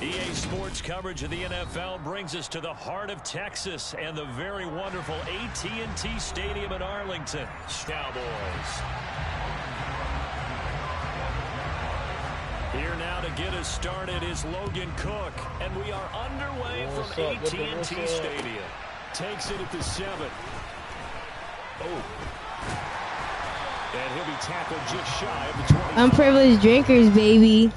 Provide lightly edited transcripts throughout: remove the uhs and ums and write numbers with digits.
EA Sports coverage of the NFL brings us to the heart of Texas and the very wonderful AT&T Stadium in Arlington. Cowboys. Here now to get us started is Logan Cook, and we are underway from AT&T Stadium. Takes it at the 7. Oh. And he'll be tackled just shy of the 20. Unprivileged drinkers, baby.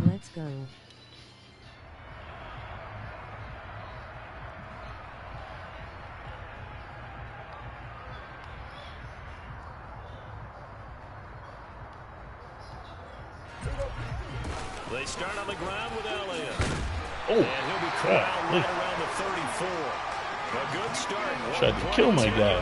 Let's go. They start on the ground with Elliott. Oh, and he'll be corralled right around the 34. A good start. Tried to kill my guy.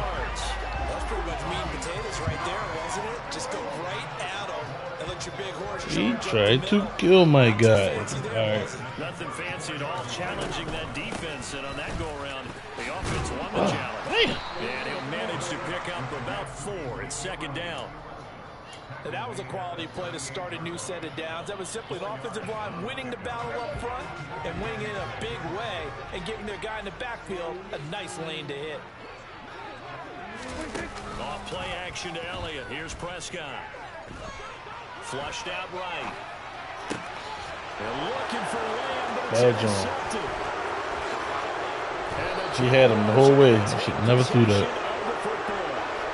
That's pretty much meat and potatoes right there, wasn't it? Just go right at him and let your big horse. He tried to kill my guy. All right. Nothing fancy at all, challenging that defense, and on that go-around, the offense won the challenge. And he'll manage to pick up about 4. It's second down. And that was a quality play to start a new set of downs. That was simply an offensive line winning the battle up front and winning it in a big way and giving their guy in the backfield a nice lane to hit. Off play action to Elliott. Here's Prescott. Flushed out right. They're looking for Lamb, but it's intercepted. He had him the whole way. He should never threw that.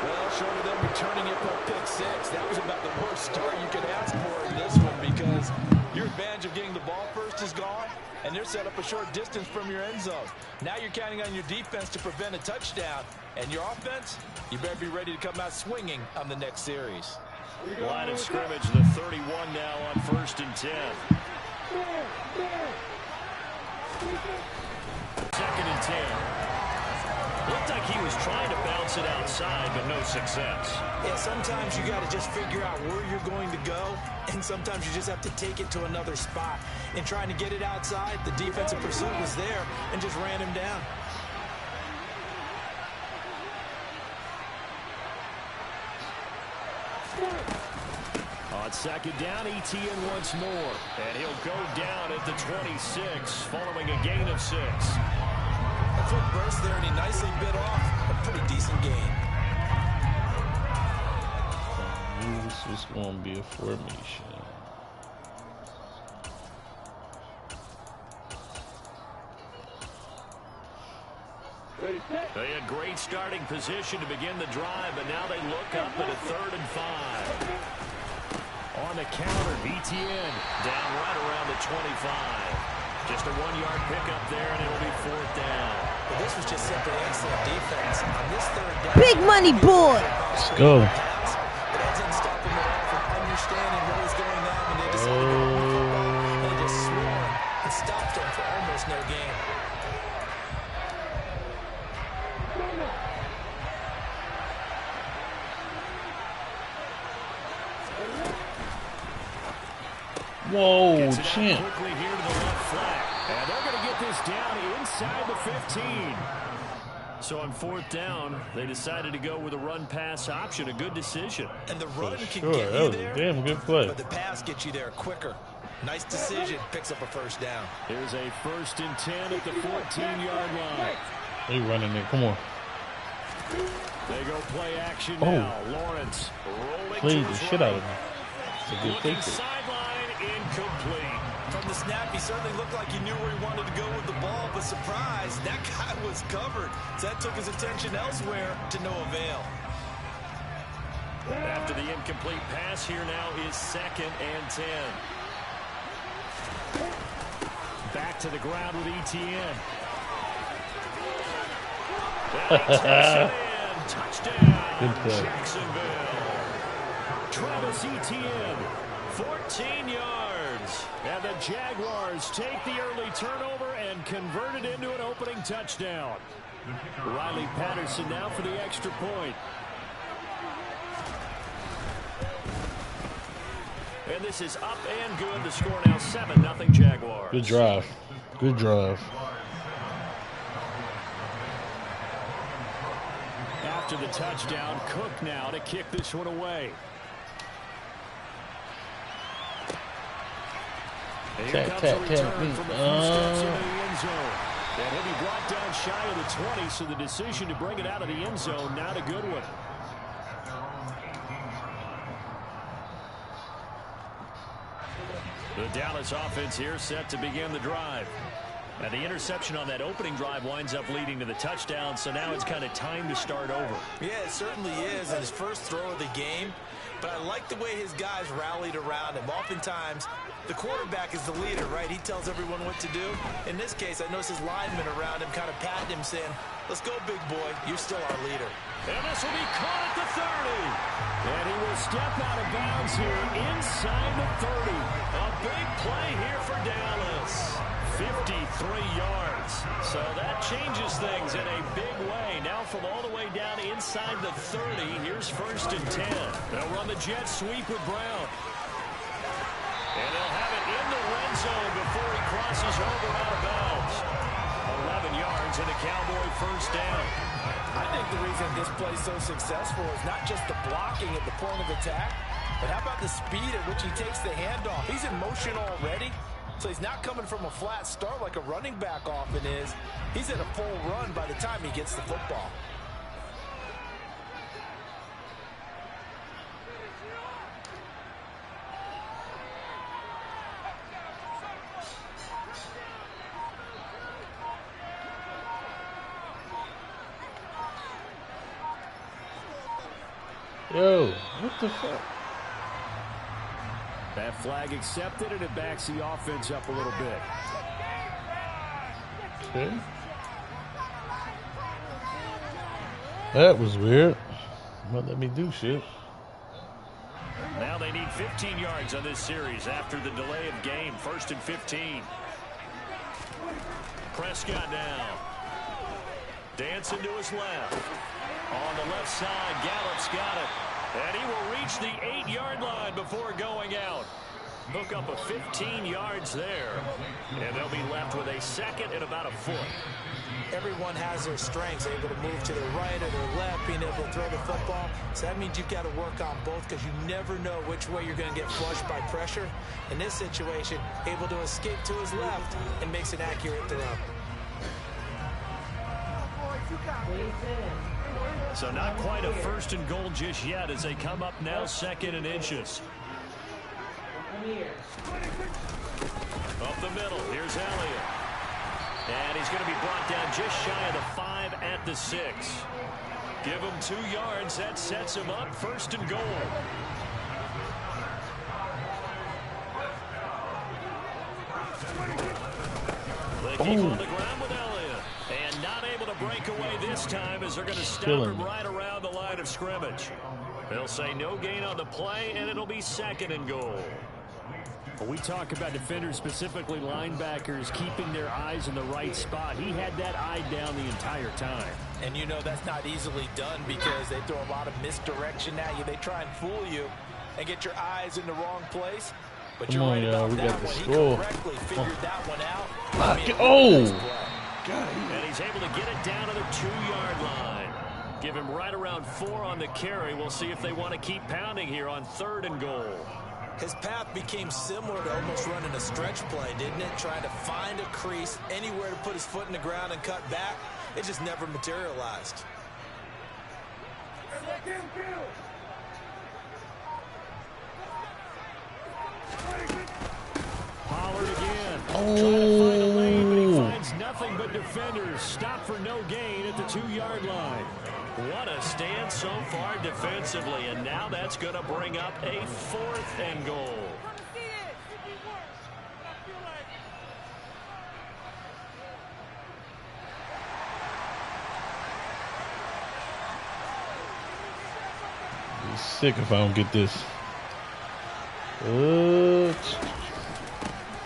Well, short of them returning it for a pick 6, that was about the worst start you could ask for in this one because your advantage of getting the ball first is gone, and they're set up a short distance from your end zone. Now you're counting on your defense to prevent a touchdown, and your offense, you better be ready to come out swinging on the next series. Line of scrimmage, the 31 now on 1st and 10. 2nd and 10. Looked like he was trying to bounce it outside, but no success. Yeah, sometimes you got to just figure out where you're going to go, and sometimes you just have to take it to another spot. In trying to get it outside, the defensive pursuit was there and just ran him down. On 2nd down, ETN once more. And he'll go down at the 26, following a gain of 6. A quick burst there, and he nicely bit off a pretty decent gain. This was going to be a formation. They had great starting position to begin the drive, but now they look up at a 3rd and 5. On the counter, ETN down right around the 25. Just a 1-yard pickup there, and it'll be 4th down. But this was just simply excellent defense. On this 3rd down, Big money, boy. Let's go. But that didn't stop them at all from understanding what was going on when they decided to run the football. And they just swore and stopped them for almost no gain. Whoa, champ. Quickly here to the left flat. And they're going to get this down inside the 15. So on 4th down, they decided to go with a run-pass option. A good decision. And the run can Sure, get that you was there, a damn good play. but the pass gets you there quicker. Nice decision. Picks up a 1st down. Here's a 1st and 10 at the 14-yard line. They running it. Come on. They go play action now. Lawrence rolling Played to the his shit right. out of him. It's a good Looking take. sideline, incomplete. From the snap, he certainly looked like he knew where he wanted to go with the ball, but surprise, that guy was covered. So that took his attention elsewhere to no avail. After the incomplete pass, here now is 2nd and 10. Back to the ground with ETN. Touchdown. Good play. Jacksonville. Travis Etienne, 14 yards. downs. And the Jaguars take the early turnover and convert it into an opening touchdown. Riley Patterson now for the extra point. And this is up and good. The score now 7-0 Jaguars. Good drive. Good drive. After the touchdown, Cook now to kick this one away. Here comes a return from a few steps into the end zone. And he'll be brought down shy of the 20, so the decision to bring it out of the end zone, not a good one. The Dallas offense here set to begin the drive. And the interception on that opening drive winds up leading to the touchdown, so now it's kind of time to start over. Yeah, it certainly is, and his first throw of the game. But I like the way his guys rallied around him. Oftentimes, the quarterback is the leader, right? He tells everyone what to do. In this case, I noticed his linemen around him kind of patting him, saying, let's go, big boy. You're still our leader. And this will be caught at the 30. And he will step out of bounds here inside the 30. A big play here for Dallas. 53 yards. So that changes things in a big way. Now from all the way down inside the 30, here's 1st and 10. They'll run the jet sweep with Brown. And they'll have it in the red zone before he crosses over out of bounds. 11 yards and a Cowboy first down. I think the reason this play's so successful is not just the blocking at the point of attack, but how about the speed at which he takes the handoff? He's in motion already, so he's not coming from a flat start like a running back often is. He's at a full run by the time he gets the football. Yo, what the fuck? That flag accepted, and it backs the offense up a little bit. Okay. That was weird. Won't let me do shit. Now they need 15 yards on this series after the delay of game. 1st and 15. Prescott down. Dancing to his left. On the left side, Gallup's got it. And he will reach the 8-yard line before going out. Hook up a 15 yards there. And they'll be left with a 2nd and about a foot. Everyone has their strengths, able to move to their right or their left, being able to throw the football. So that means you've got to work on both because you never know which way you're going to get flushed by pressure. In this situation, able to escape to his left and makes an accurate throw. So not quite a 1st and goal just yet as they come up now 2nd and inches. Up the middle, here's Elliott. And he's going to be brought down just shy of the 5 at the 6. Give him 2 yards, that sets him up 1st and goal. They keep on the ground with Elliott. And not able to break away this time as they're going to stop him right around the line of scrimmage. They'll say no gain on the play, and it'll be 2nd and goal. When we talk about defenders, specifically linebackers, keeping their eyes in the right spot, he had that eye down the entire time. And you know that's not easily done because they throw a lot of misdirection at you. They try and fool you and get your eyes in the wrong place. But you're right about that one. He correctly figured that one out. And he's able to get it down to the 2-yard line. Give him right around 4 on the carry. We'll see if they want to keep pounding here on 3rd and goal. His path became similar to almost running a stretch play, didn't it? Trying to find a crease, anywhere to put his foot in the ground and cut back. It just never materialized. Pollard again. Trying to find a lane, but he finds nothing but defenders. Stop for no gain at the 2-yard line. What a stand so far defensively, and now that's going to bring up a 4th and goal. I'll be sick if I don't get this.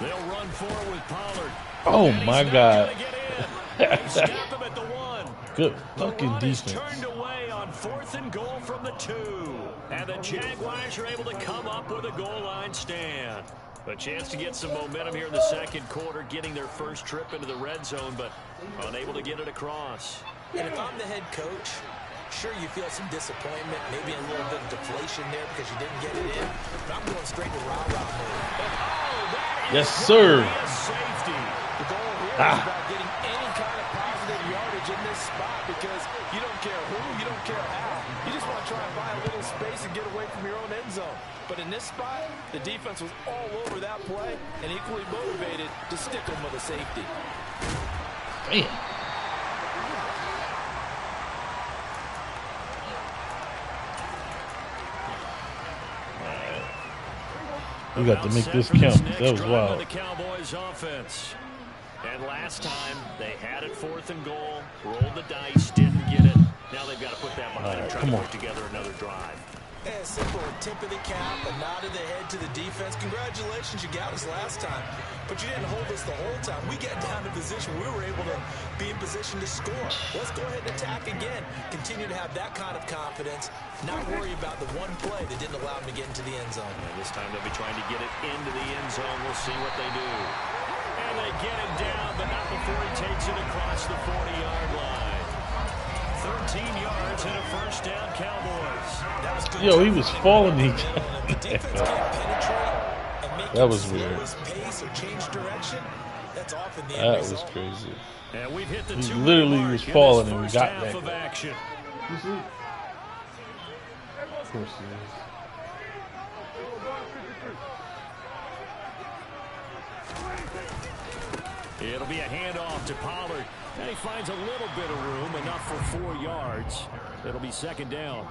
They'll run forward with Pollard. Oh my God. Stop him at the 1. Good The fucking run is defense. turned away on 4th and goal from the 2. And the Jaguars are able to come up with a goal line stand. A chance to get some momentum here in the second quarter, getting their first trip into the red zone, but unable to get it across. And if I'm the head coach, sure you feel some disappointment, maybe a little bit of deflation there because you didn't get it in. But I'm going straight to rah-rah mode. Yes, sir. Safety. The goal here is about getting any kind of positive yardage in this spot because you don't care who, you don't care how. You just want to try and buy a little space and get away from your own end zone. But in this spot, the defense was all over that play and equally motivated to stick them with a safety. Damn. We got to make this count. That was wild. The Cowboys offense. And last time they had it 4th and goal, rolled the dice, didn't get it. Now they've got to put that behind them, try to put together another drive. Yeah, simple, a tip of the cap, a nod of the head to the defense. Congratulations, you got us last time, but you didn't hold us the whole time. We got down to position. We were able to be in position to score. Let's go ahead and attack again. Continue to have that kind of confidence, not worry about the one play that didn't allow them to get into the end zone. And this time they'll be trying to get it into the end zone. We'll see what they do. And they get him down, but not before he takes it across the 40-yard line. 13 yards and a first down, Cowboys. That was good. Yo, he was falling. The defense can't penetrate and make That was weird. pace or change direction. That's often the end That result. was crazy. And we've hit the He 2-minute literally mark was in falling this and we first got half back. of action. You see? Of course he is. It'll be a handoff to Pollard. And he finds a little bit of room, enough for 4 yards. It'll be second down.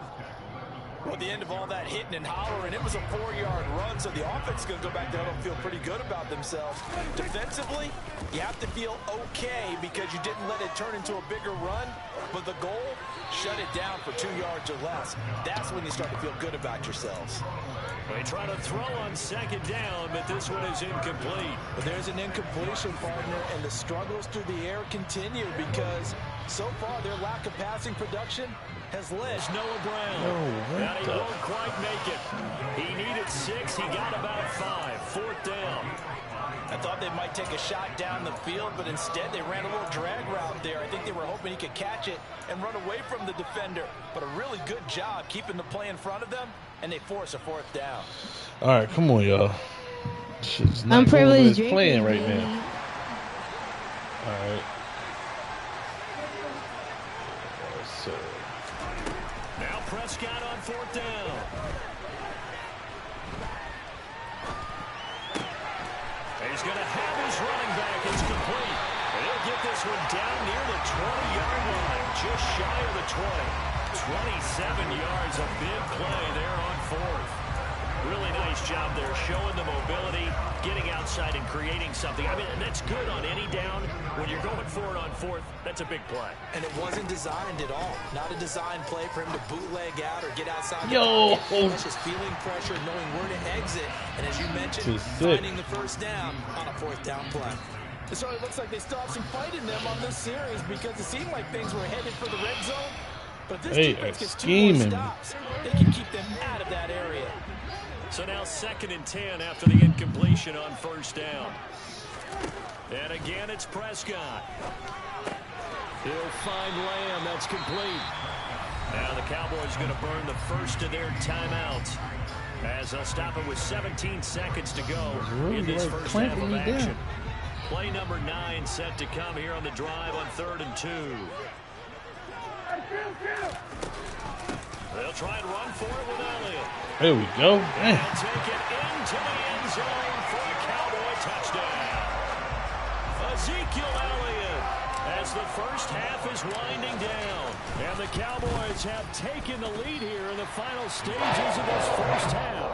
Well, at the end of all that hitting and hollering, it was a 4-yard run, so the offense is going to go back there and feel pretty good about themselves. Defensively, you have to feel okay because you didn't let it turn into a bigger run, but the goal, shut it down for 2 yards or less. That's when you start to feel good about yourselves. They try to throw on second down, but this one is incomplete. But there's an incompletion, partner, and the struggles through the air continue because so far their lack of passing production has led Noah Brown. And he won't quite make it. He needed 6. He got about 5. 4th down. I thought they might take a shot down the field, but instead they ran a little drag route there. I think they were hoping he could catch it and run away from the defender. But a really good job keeping the play in front of them, and they force a 4th down. All right, come on, y'all. Shit's not I'm privileged going playing right now. All right. So. Now Prescott on 4th down. He's going to have his running back. It's complete. And he'll get this one down near the 20-yard line, just shy of the 20. 27 yards, a big play there on 4th. Really nice job there, showing the mobility, getting outside and creating something. I mean, that's good on any down. When you're going for it on 4th, that's a big play. And it wasn't designed at all. Not a design play for him to bootleg out or get outside. Yo! That's just feeling pressure, knowing where to exit. And as you mentioned, finding the first down on a 4th down play. So it looks like they still have some fight in them on this series because it seemed like things were headed for the red zone. But this defense gets 2 more stops. They can keep them out of that area. So now 2nd and 10 after the incompletion on 1st down. And again, it's Prescott. He'll find Lamb. That's complete. Now the Cowboys going to burn the first of their timeouts as they'll stop it with 17 seconds to go in this first half of action. Play number 9 set to come here on the drive on 3rd and 2. They'll try and run for it with Elliott. There we go. And take it into the end zone for a Cowboy touchdown. Ezekiel Elliott as the first half is winding down. And the Cowboys have taken the lead here in the final stages of this first half.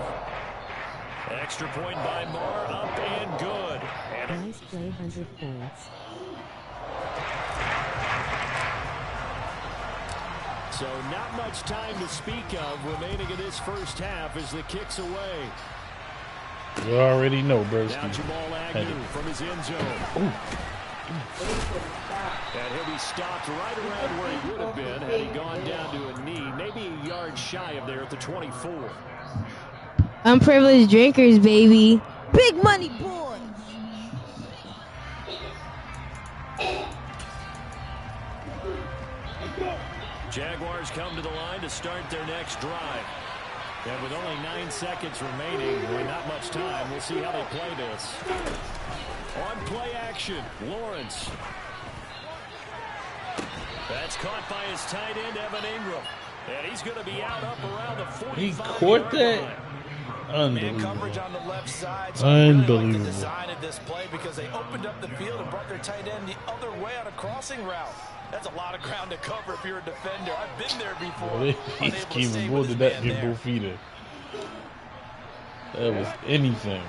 Extra point by Marr, up and good. And nice play, 100 points. So not much time to speak of remaining in this first half as the kick's away. You already know, bro. Now Jamal Agnew from his end zone. And he'll be stopped right around where he would have been had he gone down to a knee, maybe a yard shy of there at the 24. Unprivileged drinkers, baby. Big money boys. Jaguars come to the line to start their next drive. And with only 9 seconds remaining, with not much time, we'll see how they play this. On play action, Lawrence. That's caught by his tight end, Evan Ingram. And he's going to be out up around the 45. He caught that? Man coverage on the left side. So Unbelievable. I really like the design of this play because they opened up the field and brought their tight end the other way on a crossing route. That's a lot of ground to cover if you're a defender. I've been there before. Well, he's keeping more than that get both feet in. That was anything.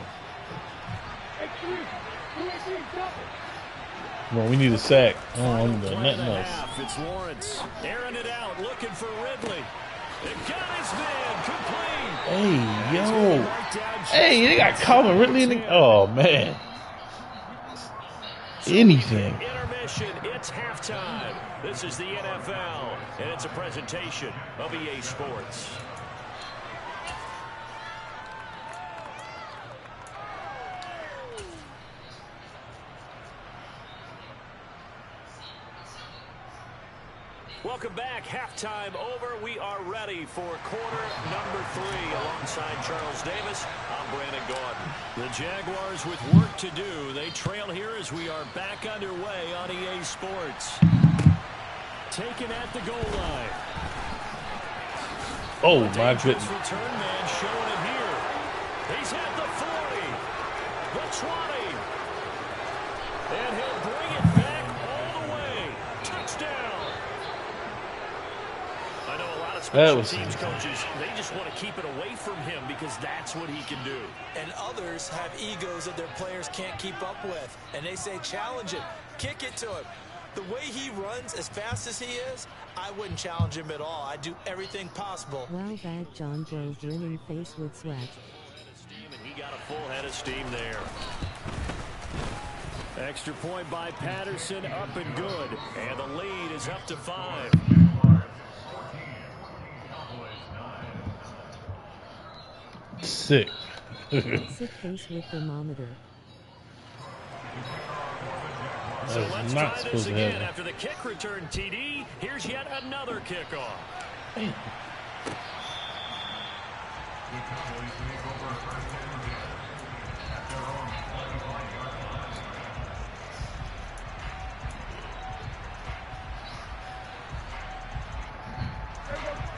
Come on, we need a sack. Oh, I'm doing nothing else. It's Lawrence airing it out, looking for Ridley. It got his man complete. Hey, yo. Hey, they got Calvin Ridley in the... Oh, man. Anything. Intermission. It's halftime. This is the NFL, and it's a presentation of EA Sports. Welcome back. Halftime over. We are ready for quarter number 3. Alongside Charles Davis, I'm Brandon Gordon. The Jaguars with work to do. They trail here as we are back underway on EA Sports. Taken at the goal line. Oh, my goodness. Return man showing it here. He's at the 40, the 20, and he'll bring it back all the way. Touchdown. I know a lot of special teams coaches, they just want to keep it away from him because that's what he can do. And others have egos that their players can't keep up with. And they say, challenge him, kick it to him. The way he runs as fast as he is, I wouldn't challenge him at all. I'd do everything possible. Wow, bad John Bros grinning face with sweat. And he got a full head of steam there. Extra point by Patterson, up and good. And the lead is up to 5. Sick. Sick face with thermometer. So let's not try supposed this to again. happen. After the kick return TD, here's yet another kickoff.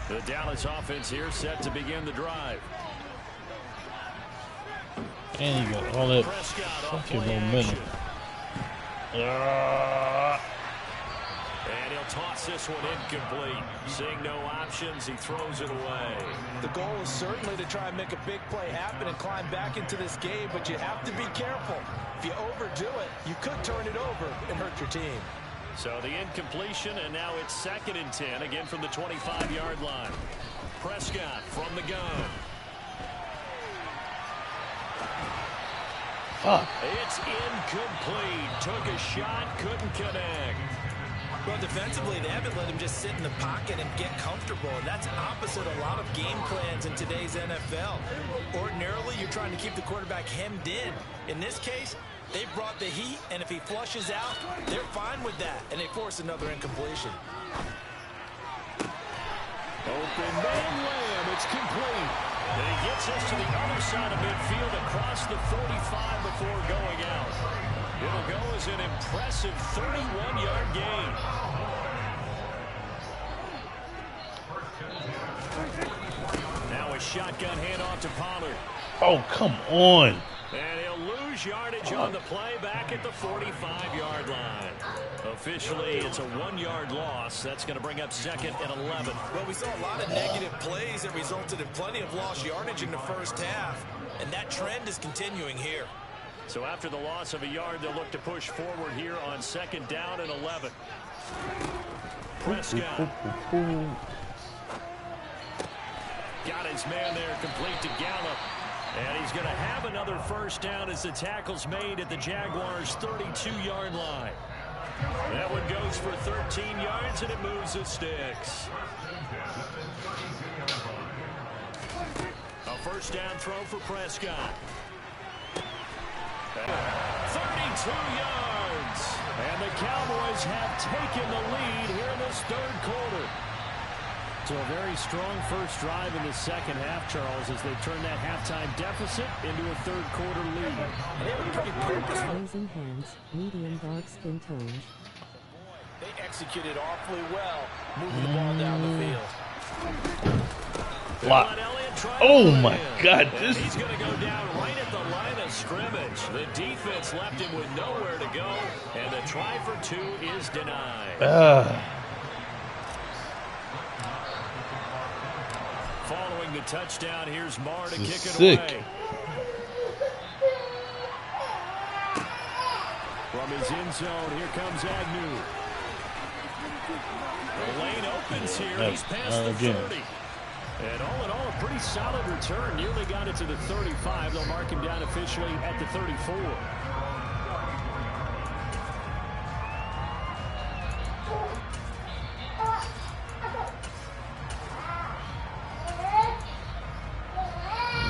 The Dallas offense here set to begin the drive. And you got all that fucking momentum. And he'll toss this one incomplete. Seeing no options, he throws it away. The goal is certainly to try and make a big play happen and climb back into this game, but you have to be careful. If you overdo it, you could turn it over and hurt your team. So the incompletion, and now it's 2nd and 10, again from the 25-yard line. Prescott from the gun. It's incomplete. Took a shot, couldn't connect. Well, defensively, they haven't let him just sit in the pocket and get comfortable, and that's opposite a lot of game plans in today's NFL. Ordinarily, you're trying to keep the quarterback hemmed in. In this case, they brought the heat, and if he flushes out, they're fine with that, and they force another incompletion. Open man Lamb, it's complete. And he gets us to the other side of midfield across the 45 before going out. It'll go as an impressive 31-yard gain. Now a shotgun handoff to Pollard. Oh, come on. And he'll lose yardage on the play back at the 45-yard line. Officially, it's a 1-yard loss. That's going to bring up 2nd and 11. Well, we saw a lot of negative plays that resulted in plenty of lost yardage in the first half, and that trend is continuing here. So after the loss of a yard, they'll look to push forward here on 2nd down and 11. Prescott. Got his man there, complete to Gallup. And he's going to have another first down as the tackle's made at the Jaguars' 32-yard line. That one goes for 13 yards, and it moves the sticks. A first down throw for Prescott. 32 yards. And the Cowboys have taken the lead here in this third quarter. So a very strong first drive in the second half, Charles, as they turn that halftime deficit into a third quarter lead. Raising hands, medium dark skin tones. They executed awfully well, moving the ball down the field. Block. Oh my God! This He's going to go down right at the line of scrimmage. The defense left him with nowhere to go, and the try for two is denied. Following the touchdown, here's Marr to kick it away. From his end zone, here comes Agnew. The lane opens here. He's past the 30. And all in all, a pretty solid return. Nearly got it to the 35. They'll mark him down officially at the 34.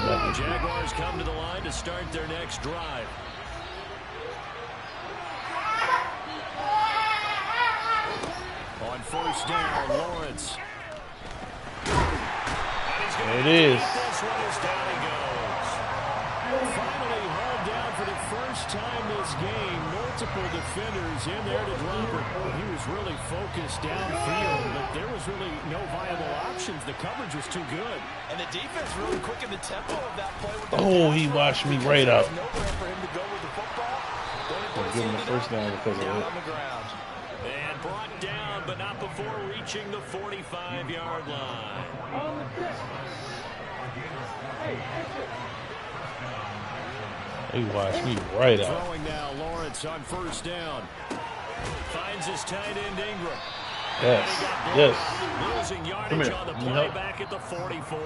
The Jaguars come to the line to start their next drive. On first down, Lawrence. There it is. This one is down he goes. Finally hauled down for the first time this game. Multiple defenders in there to drop it. He was really focused downfield, but there was really no viable options. The coverage was too good. And the defense really quickened the tempo of that play. With Oh, he washed me right out. Nowhere for him to go with the football. I'll give him the first down because of down it. on the ground. And brought down, but not before reaching the 45-yard line. He washed me right out. Throwing now, Lawrence on first down. Finds his tight end Ingram. Yes, yes. Losing yardage on the play back at the 44.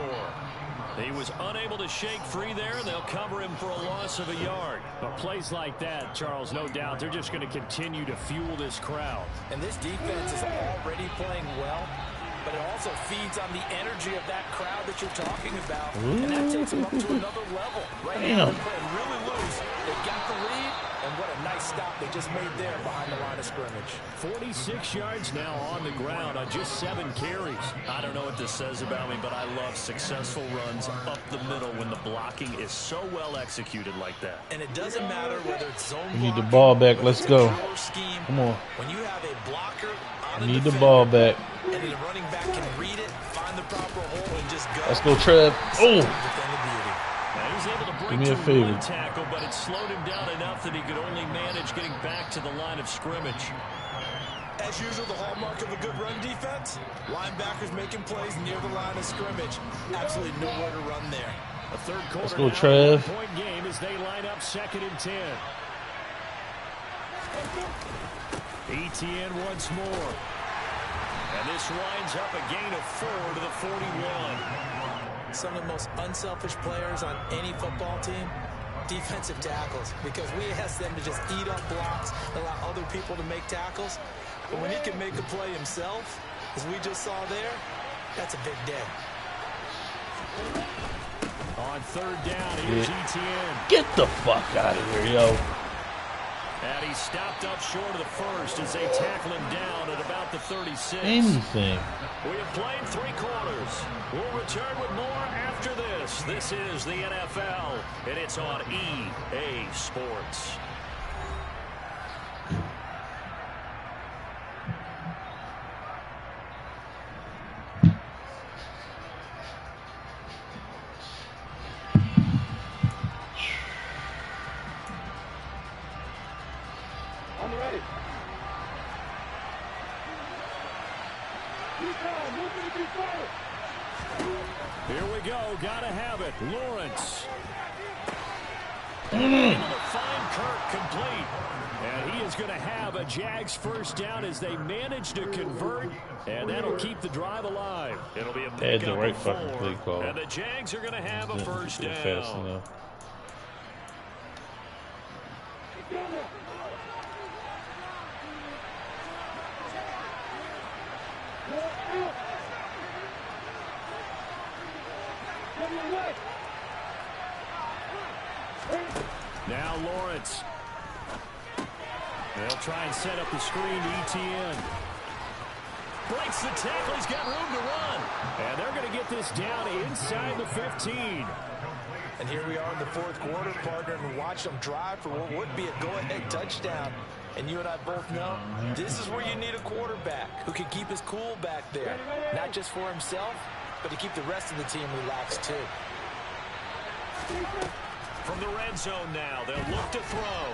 He was unable to shake free there, and they'll cover him for a loss of a yard. But plays like that, Charles, no doubt, they're just going to continue to fuel this crowd. And this defense is already playing well, but it also feeds on the energy of that crowd that you're talking about. And that takes them up to another level. Right now, they're playing really loose. They got the lead, and what a nice stop they just made there behind the line of scrimmage. 46 yards now on the ground on just 7 carries. I don't know what this says about me, but I love successful runs up the middle when the blocking is so well executed like that. And it doesn't matter whether it's zone We need the ball back. Let's go. Scheme, Come on. when you have a blocker on We need the ball back. and the running back can read it, find the proper hole, and just go. Let's go, Trev. Oh! He's able to Do break me a through favor. one tackle, but it slowed him down enough that he could only manage getting back to the line of scrimmage. As usual, the hallmark of a good run defense, linebackers making plays near the line of scrimmage. Absolutely nowhere to run there. A third quarter. Let's go, Trev. Point game as they line up 2nd and 10. ETN once more. And this winds up a gain of 4 to the 41. Some of the most unselfish players on any football team, defensive tackles, because we ask them to just eat up blocks, allow other people to make tackles. But when he can make a play himself, as we just saw there, that's a big day. On third down, here's ETN. Get the fuck out of here, yo. And he stopped up short of the first as they tackle him down at about the 36. Anything. We have played 3 quarters. We'll return with more after this. This is the NFL, and it's on EA Sports. I'm ready. Here we go. Gotta have it. Lawrence. Able to find Kirk complete. And he is going to have a Jags first down as they manage to convert, and that'll keep the drive alive. It'll be a That's the pickup right of fucking 4, play call. and the Jags are going to have a first down. Fast enough. Now Lawrence. They'll try and set up the screen to ETN. Breaks the tackle. He's got room to run. And they're going to get this down inside the 15. And here we are in the fourth quarter, partner, and watch them drive for what would be a go-ahead touchdown. And you and I both know this is where you need a quarterback who can keep his cool back there. Not just for himself, but to keep the rest of the team relaxed too. From the red zone now, they'll look to throw.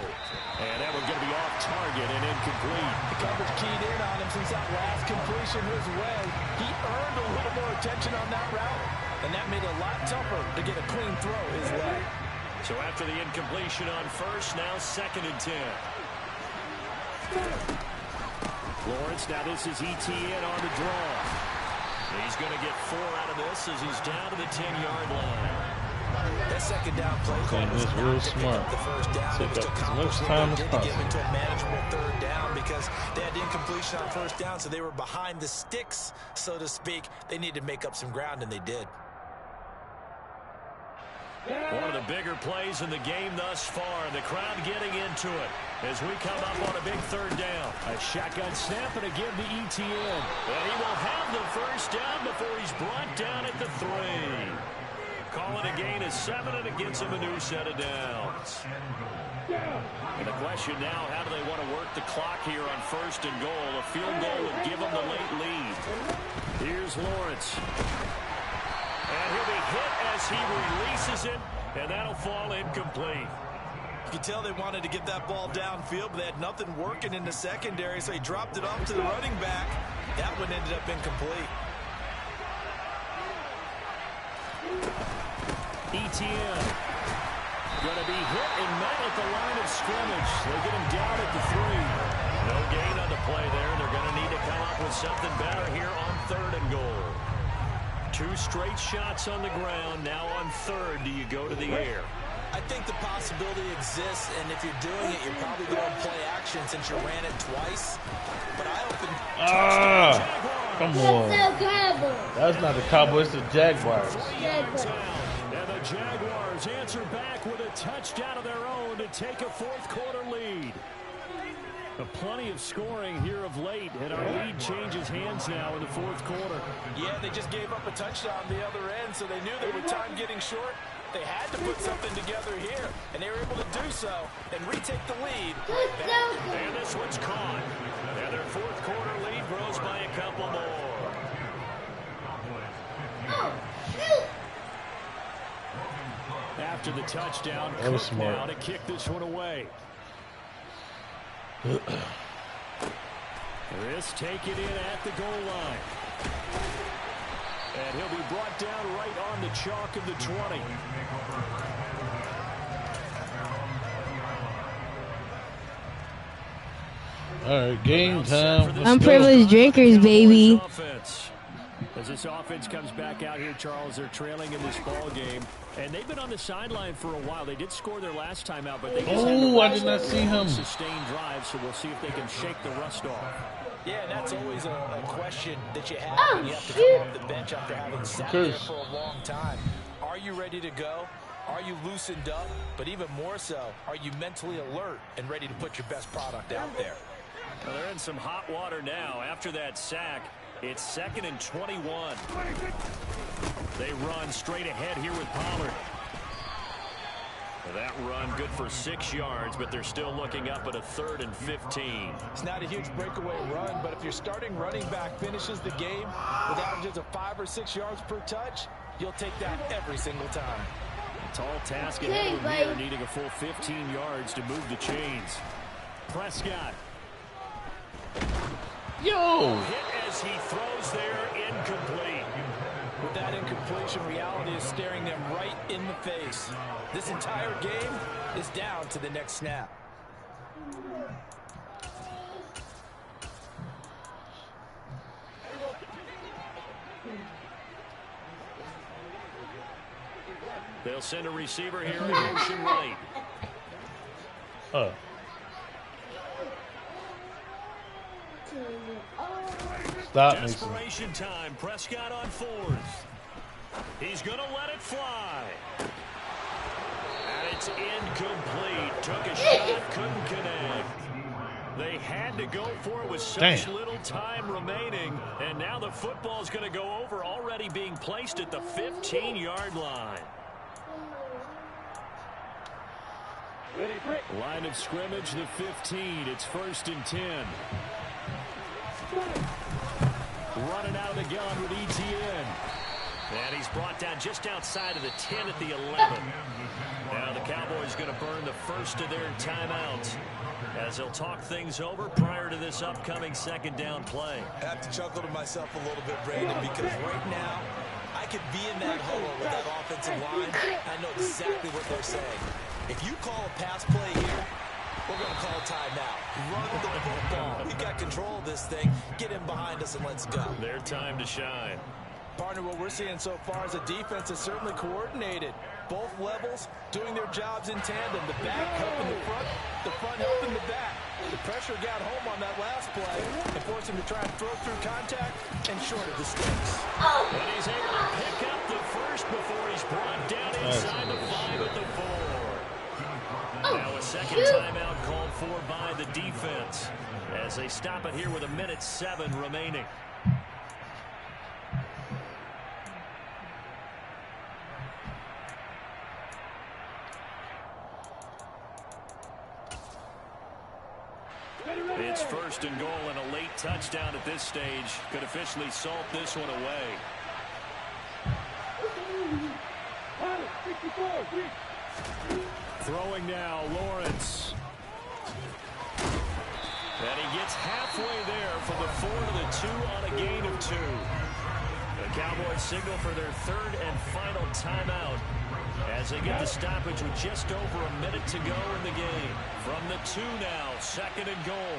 And that one's going to be off target and incomplete. The coverage keyed in on him since that last completion his way. He earned a little more attention on that route, and that made it a lot tougher to get a clean throw his way. So after the incompletion on first, now 2nd and 10. Lawrence, now this is ETN on the draw. He's going to get 4 out of this as he's down to the 10-yard line. That second down play call was real smart. The first down. Take It was to up as accomplish much what time they as did to get possible. into a manageable third down because they had incompletion on first down, so they were behind the sticks, so to speak. They needed to make up some ground, and they did. One of the bigger plays in the game thus far. The crowd getting into it as we come up on a big third down. A shotgun snap and a give to ETN. And he will have the first down before he's brought down at the 3. Calling a gain of 7, and it gets him a new set of downs. And the question now, how do they want to work the clock here on 1st and goal? A field goal would give them the late lead. Here's Lawrence. And he'll be hit as he releases it, and that'll fall incomplete. You could tell they wanted to get that ball downfield, but they had nothing working in the secondary, so he dropped it off to the running back. That one ended up incomplete. ETN going to be hit and met at the line of scrimmage. They'll get him down at the 3. No gain on the play there. They're going to need to come up with something better here on 3rd and goal. 2 straight shots on the ground. Now on 3rd, do you go to the air? I think the possibility exists, and if you're doing it, you're probably going to play action since you ran it twice. But I open. Come on. That's not the Cowboys, it's the Jaguars. 3 yards out. And the Jaguars answer back with a touchdown of their own to take a fourth quarter lead. Plenty of scoring here of late, and our lead changes hands now in the fourth quarter. Yeah, they just gave up a touchdown on the other end, so they knew that with time getting short, they had to put something together here, and they were able to do so and retake the lead. And this one's caught. And their fourth quarter lead grows by a couple more. After the touchdown, That was Cook smart. now to kick this one away. This take it in at the goal line. And he'll be brought down right on the chalk of the 20. All right, game time. Let's Unprivileged drinkers, baby. As this offense comes back out here, Charles, they're trailing in this ball game, and they've been on the sideline for a while. They did score their last time out, but they just I did not see him. Sustained drive, so we'll see if they can shake the rust off. Yeah, and that's always a question that you have when you have to come off the bench after having sat there for a long time. Are you ready to go? Are you loosened up? But even more so, are you mentally alert and ready to put your best product out there? Well, they're in some hot water now. After that sack, it's 2nd and 21. They run straight ahead here with Pollard. That run good for 6 yards, but they're still looking up at a 3rd and 15. It's not a huge breakaway run, but if your starting running back finishes the game with averages of 5 or 6 yards per touch, you'll take that every single time. A tall task ahead of him here, needing a full 15 yards to move the chains. Prescott. Yo! Hit as he throws there, incomplete. With that incompletion, reality is staring them right in the face. This entire game is down to the next snap. They'll send a receiver here in motion right. Stop, Desperation time. Prescott on fourth. He's going to let it fly. And it's incomplete. Took a shot, couldn't connect. They had to go for it with such little time remaining. And now the football is going to go over, already being placed at the 15-yard line. Line of scrimmage, the 15. It's 1st and 10. Running out of the gun with ETN. And he's brought down just outside of the 10 at the 11. Now the Cowboys going to burn the first of their timeouts as they'll talk things over prior to this upcoming 2nd down play. I have to chuckle to myself a little bit, Brandon, because right now I could be in that huddle with that offensive line. I know exactly what they're saying. If you call a pass play here, we're going to call timeout. Run the football. We've got control of this thing. Get in behind us and let's go. Their time to shine. Partner, what we're seeing so far is a defense that's certainly coordinated. Both levels doing their jobs in tandem. The back helping the front helping the back. The pressure got home on that last play and forced him to try and throw through contact and short of the sticks. And he's able to pick up the first before he's brought down inside the 5 at the 4. Now a second timeout called for by the defense as they stop it here with 1:07 remaining. It's 1st and goal and a late touchdown at this stage could officially salt this one away. Throwing now, Lawrence. And he gets halfway there from the 4 to the 2 on a gain of 2. The Cowboys signal for their 3rd and final timeout as they get the stoppage with just over a minute to go in the game. From the 2 now, 2nd and goal.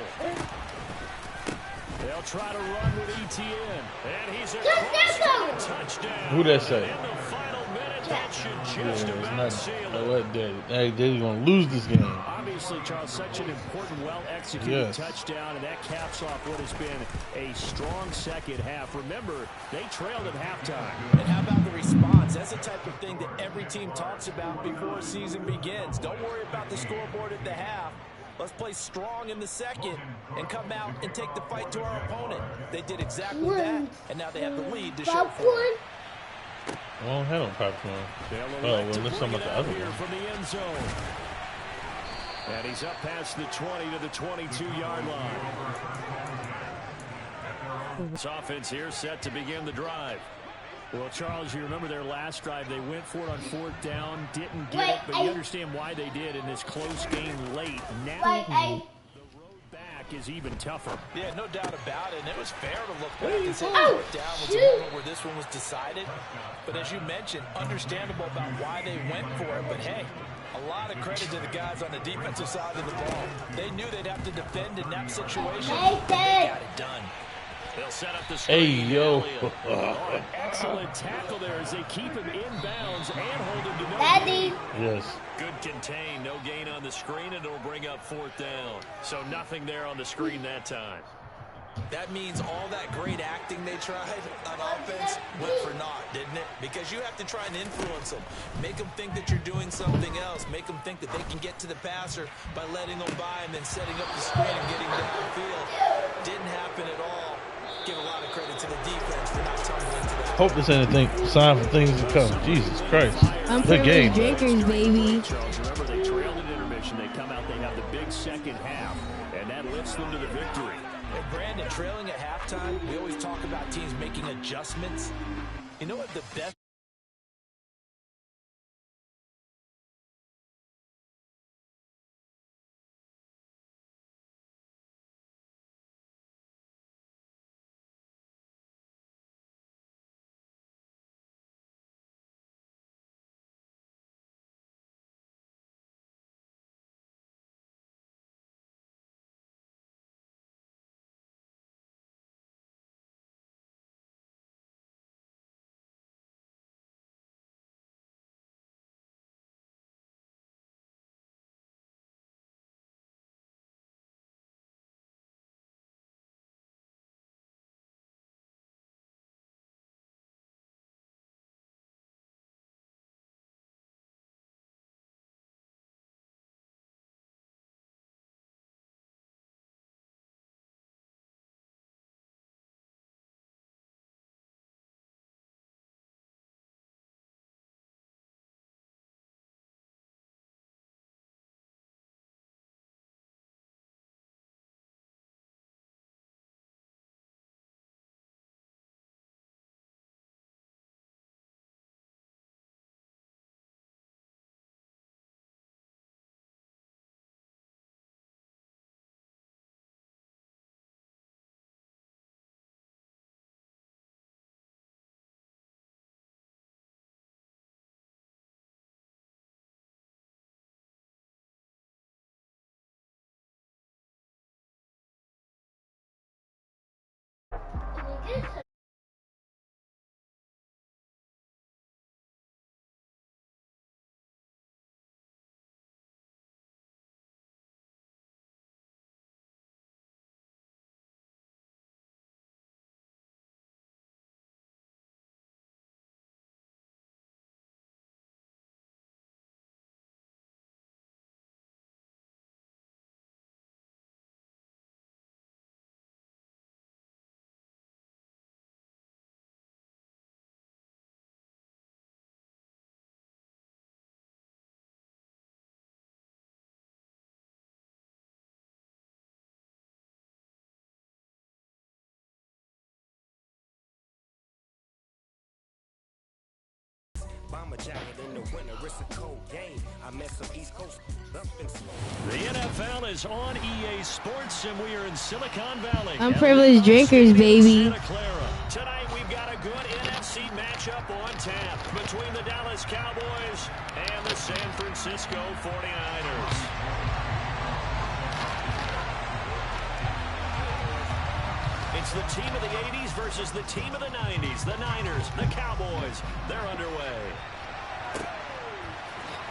They'll try to run with ETN. And he's across for a touchdown. Who that say? In the final minute, that should just about seal it. They're going to lose this game. Obviously, Charles, such an important, well-executed touchdown, and that caps off what has been a strong second half. Remember, they trailed at halftime. And how about the response? That's the type of thing that every team talks about before a season begins. Don't worry about the scoreboard at the half. Let's play strong in the second and come out and take the fight to our opponent. They did exactly that, and now they have the lead to show for it. I don't have no popcorn. Oh, well, let's talk about the other one. From the end zone. And he's up past the 20 to the 22-yard line. This offense here set to begin the drive. Well, Charles, you remember their last drive. They went for it on 4th down, didn't get it, but you understand why they did in this close game late. Now the road back is even tougher. Yeah, no doubt about it. And it was fair to look back and say 4th down was a moment where this one was decided. But as you mentioned, understandable about why they went for it. But, hey, a lot of credit to the guys on the defensive side of the ball. They knew they'd have to defend in that situation. They got it done. They'll set up the screen. Hey, yo. An excellent tackle there as they keep him inbounds and hold him to no Daddy. Yes. Good contain, no gain on the screen, and it'll bring up 4th down. So nothing there on the screen that time. That means all that great acting they tried on offense went for naught, didn't it? Because you have to try and influence them. Make them think that you're doing something else. Make them think that they can get to the passer by letting them by and then setting up the screen and getting downfield. Didn't happen at all. Give a lot of credit to the defense for not tumbling into that. Hope this ain't a sign for things to come. Jesus Christ. I'm Good game. Drinkers, baby. Charles, remember they trailed at intermission. They come out, they have the big second half, and that lifts them to the victory. And Brandon, trailing at halftime, we always talk about teams making adjustments. You know what the best The NFL is on EA Sports, and we are in Silicon Valley. Unprivileged drinkers, baby. Santa Clara. Tonight we've got a good NFC matchup on tap between the Dallas Cowboys and the San Francisco 49ers. It's the team of the 80s versus the team of the 90s. The Niners, the Cowboys, they're underway.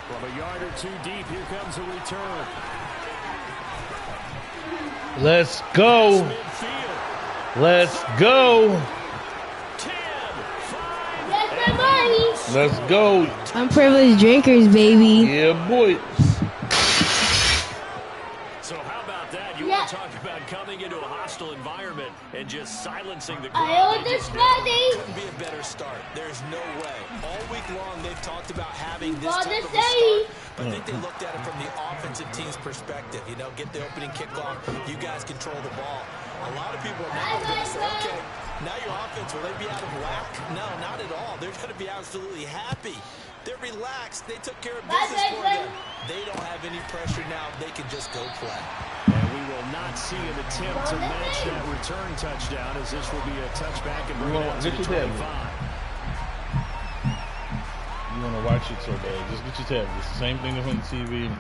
From a yard or two deep, here comes a return. Let's go. Let's go. 10, 5, Let's go. Unprivileged drinkers, baby. Yeah, boy. So how about that? You want to talk about coming into a hostile environment and just silencing the crowd. Couldn't be a better start. There's no way. All week long they've talked about having this type of a start, but I think they looked at it from the offensive team's perspective. You know, get the opening kickoff. You guys control the ball. A lot of people are now going to say, okay, now your offense, will they be out of whack? No, not at all. They're going to be absolutely happy. They're relaxed. They took care of business for them. They don't have any pressure now. They can just go play. And we will not see an attempt to match that return touchdown, as this will be a touchback and bring it out to the 25. You want to watch it so bad. Just get your tablet. It's the same thing that's on the TV.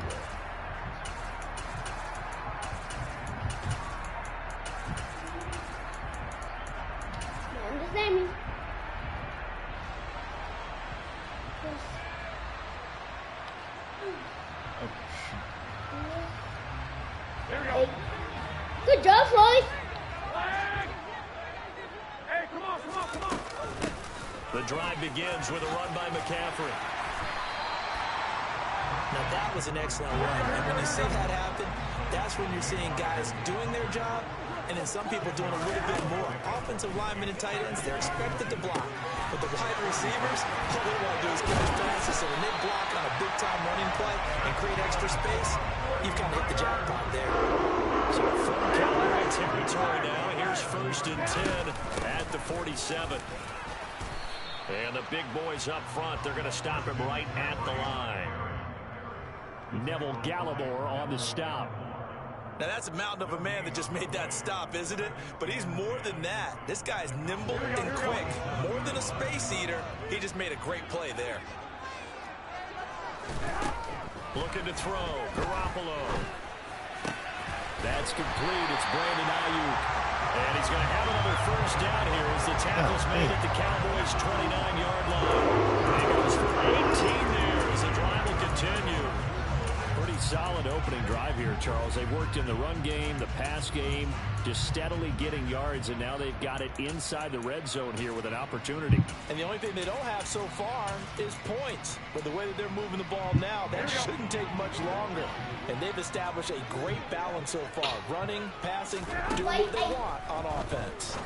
Good job, Floyd. Hey, come on. The drive begins with a run by McCaffrey. Now that was an excellent run. And when you see that happen, that's when you're seeing guys doing their job and then some people doing a little bit more. Offensive linemen and tight ends, they're expected to block. But the wide receivers, all they want to do is catch passes. So when they block on a big-time running play and create extra space, you've kind of hit the jackpot there. So from Cowboy territory now, here's 1st and 10 at the 47. And the big boys up front, they're going to stop him right at the line. Neville Gallimore on the stop. Now that's a mountain of a man that just made that stop, isn't it? But he's more than that. This guy's nimble and quick. More than a space eater, he just made a great play there. Looking to throw, Garoppolo. That's complete. It's Brandon Ayuk. And he's going to have another first down here as the tackle's made at the Cowboys' 29-yard line. And he goes for 18 there as the drive will continue. Pretty solid opening drive here, Charles. They've worked in the run game, the pass game, just steadily getting yards, and now they've got it inside the red zone here with an opportunity. And the only thing they don't have so far is points. But the way that they're moving the ball now, that shouldn't take much longer. And they've established a great balance so far. Running, passing, doing what they want on offense.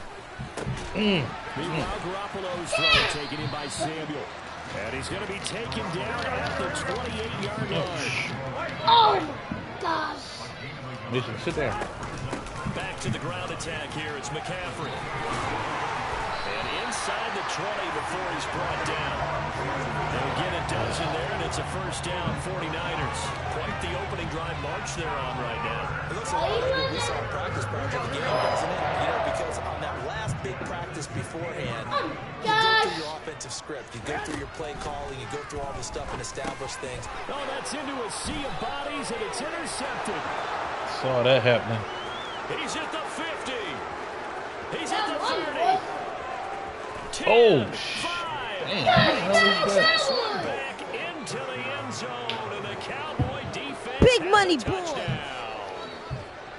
Meanwhile, Garoppolo's throw taken in by Samuel. And he's going to be taken down at the 28-yard line. Oh, my gosh. Mission, sit there. Back to the ground attack here. It's McCaffrey. And inside the 20 before he's brought down. And again, a dozen there, and it's a first down, 49ers. Quite the opening drive march they're on right now. It looks a lot like what we saw in practice prior to the game, doesn't it? You know, because on that last big practice beforehand, you go through your offensive script. You go through your play calling. You go through all this stuff and establish things. Oh, that's into a sea of bodies, and it's intercepted. Saw that happening. He's at the 50. He's at the 30. 10, Oh, 5. damn. This one back into the end zone, and the Cowboy defense Big has money a ball. touchdown.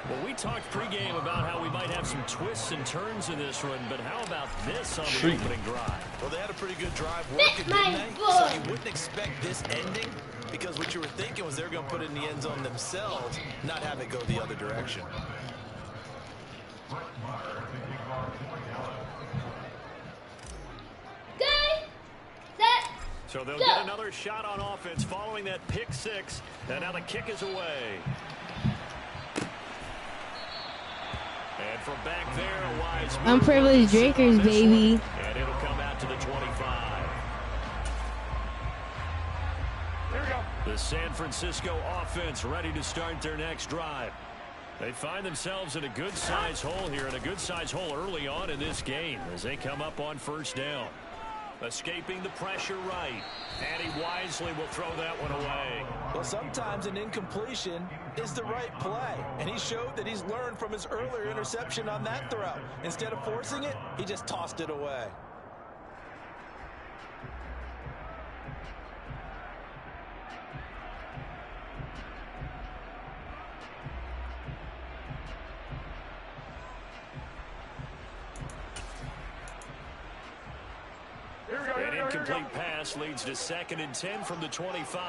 Well, we talked pregame about how we might have some twists and turns in this one, but how about this on the opening drive? Well, they had a pretty good drive working, didn't they? So you wouldn't expect this ending because what you were thinking was they were going to put it in the end zone themselves, not have it go the other direction. So they'll get another shot on offense following that pick six. And now the kick is away. And from back there, a wise move. Unprivileged drinkers, baby. And it'll come out to the 25. The San Francisco offense ready to start their next drive. They find themselves in a good-sized hole here, and a good-sized hole early on in this game as they come up on first down. Escaping the pressure right, and he wisely will throw that one away. Well, sometimes an incompletion is the right play, and he showed that he's learned from his earlier interception on that throw. Instead of forcing it, he just tossed it away. An incomplete pass leads to 2nd and 10 from the 25.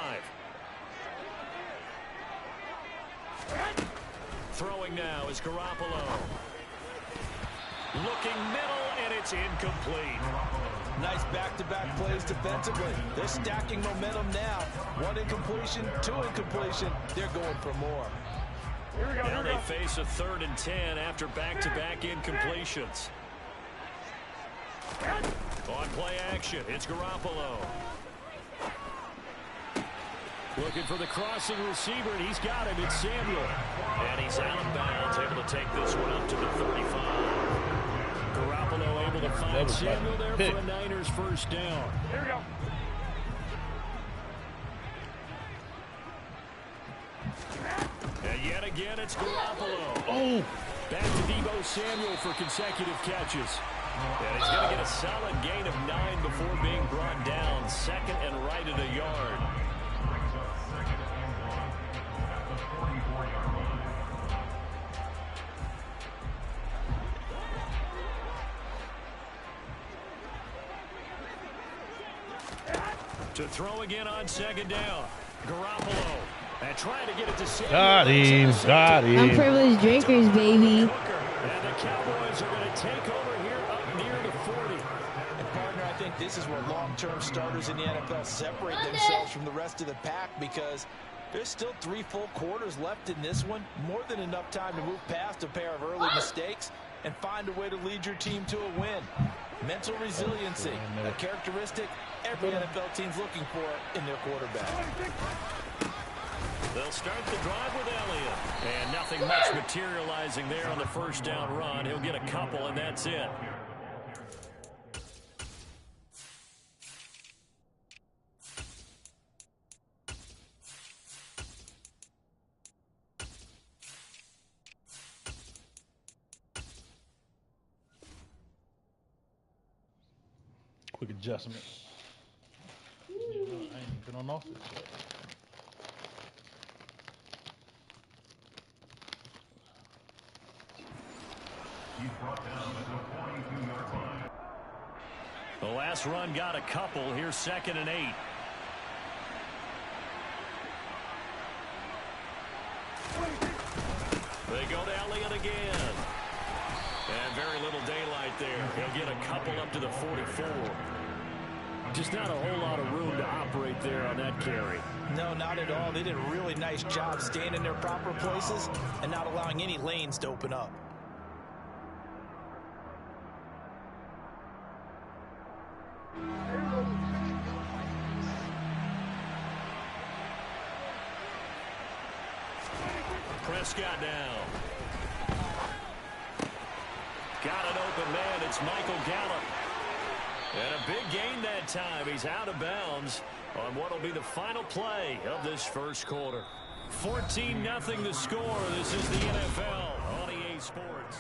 Throwing now is Garoppolo. Looking middle, and it's incomplete. Nice back-to-back plays defensively. They're stacking momentum now. 1 incompletion, 2 incompletion. They're going for more. Now they face a 3rd and 10 after back-to-back incompletions. On play action, it's Garoppolo. Looking for the crossing receiver, and he's got him. It's Samuel. And he's out of bounds, able to take this one up to the 35. Garoppolo able to find Samuel there for a Niners first down. Here we go. And yet again, it's Garoppolo. Oh! Back to Deebo Samuel for consecutive catches. And he's going to get a solid gain of 9 before being brought down. 2nd and right at a yard. To throw again on 2nd down. Garoppolo. And trying to get it to Samuel. Got him. Got him. Unprivileged drinkers, baby. And the Cowboys are going to take over here up near the 40. And partner, I think this is where long-term starters in the NFL separate themselves from the rest of the pack, because there's still 3 full quarters left in this one. More than enough time to move past a pair of early mistakes and find a way to lead your team to a win. Mental resiliency, a characteristic every NFL team's looking for in their quarterback. They'll start the drive with Elliott. And nothing much materializing there on the first down run. He'll get a couple, and that's it. Quick adjustment. I ain't been on offense yet. The last run got a couple. Here's 2nd and 8. They go to Elliott again. And very little daylight there. He'll get a couple up to the 44. Just not a whole lot of room to operate there on that carry. No, not at all. They did a really nice job staying in their proper places and not allowing any lanes to open up. Prescott down. Got an open man. It's Michael Gallup. And a big gain that time. He's out of bounds on what will be the final play of this first quarter. 14-0 the score. This is the NFL on EA Sports.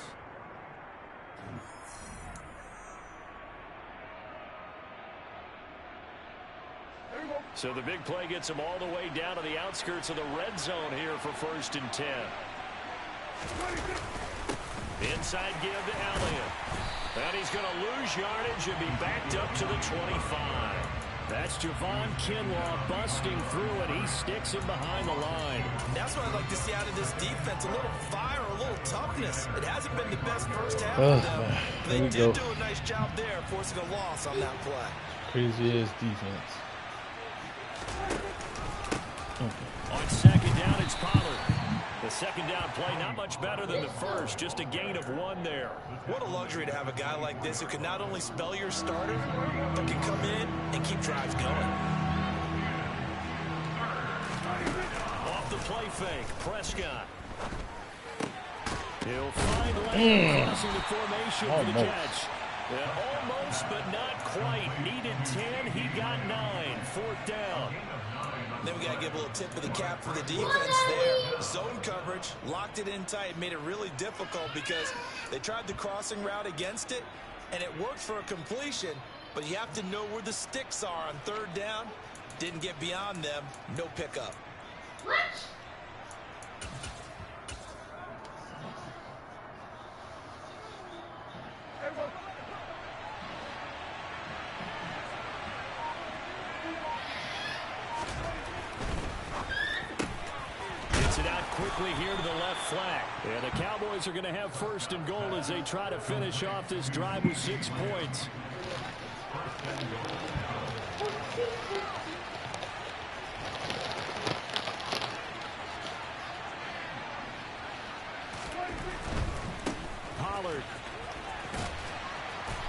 So the big play gets him all the way down to the outskirts of the red zone here for 1st and 10. Inside give to Elliott. And he's going to lose yardage and be backed up to the 25. That's Javon Kinlaw busting through, and he sticks him behind the line. That's what I'd like to see out of this defense. A little fire, a little toughness. It hasn't been the best first half of them. They did do a nice job there, forcing a loss on that play. Crazy ass defense. On 2nd down, it's Pollard. The 2nd down play not much better than the first, just a gain of 1 there. What a luxury to have a guy like this who can not only spell your starter, but can come in and keep drives going. play fake. Prescott. He'll find Lamb crossing the formation for the catch. And almost, but not quite. Needed 10. He got 9. 4th down. Then we got to give a little tip of the cap for the defense there. Zone coverage, locked it in tight, made it really difficult because they tried the crossing route against it, and it worked for a completion, but you have to know where the sticks are on 3rd down. Didn't get beyond them. No pickup. What? Gets it out quickly here to the left flank. And the Cowboys are going to have 1st and goal as they try to finish off this drive with 6 points. Pollard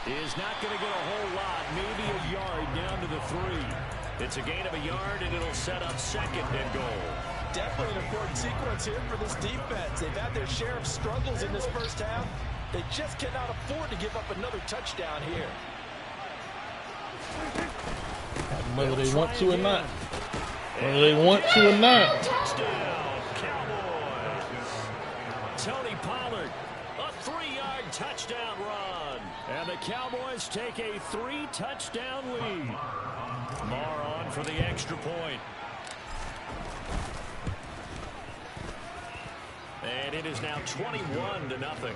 is not going to get a whole lot, maybe a yard down to the 3. It's a gain of a yard, and it'll set up 2nd and goal. Definitely an important sequence here for this defense. They've had their share of struggles in this first half. They just cannot afford to give up another touchdown here. Whether they want to or not. Whether they want to or not. Touchdown, Cowboys. Tony Pollard, a 3-yard touchdown run. And the Cowboys take a 3-touchdown lead. Marr on for the extra point. And it is now 21-0.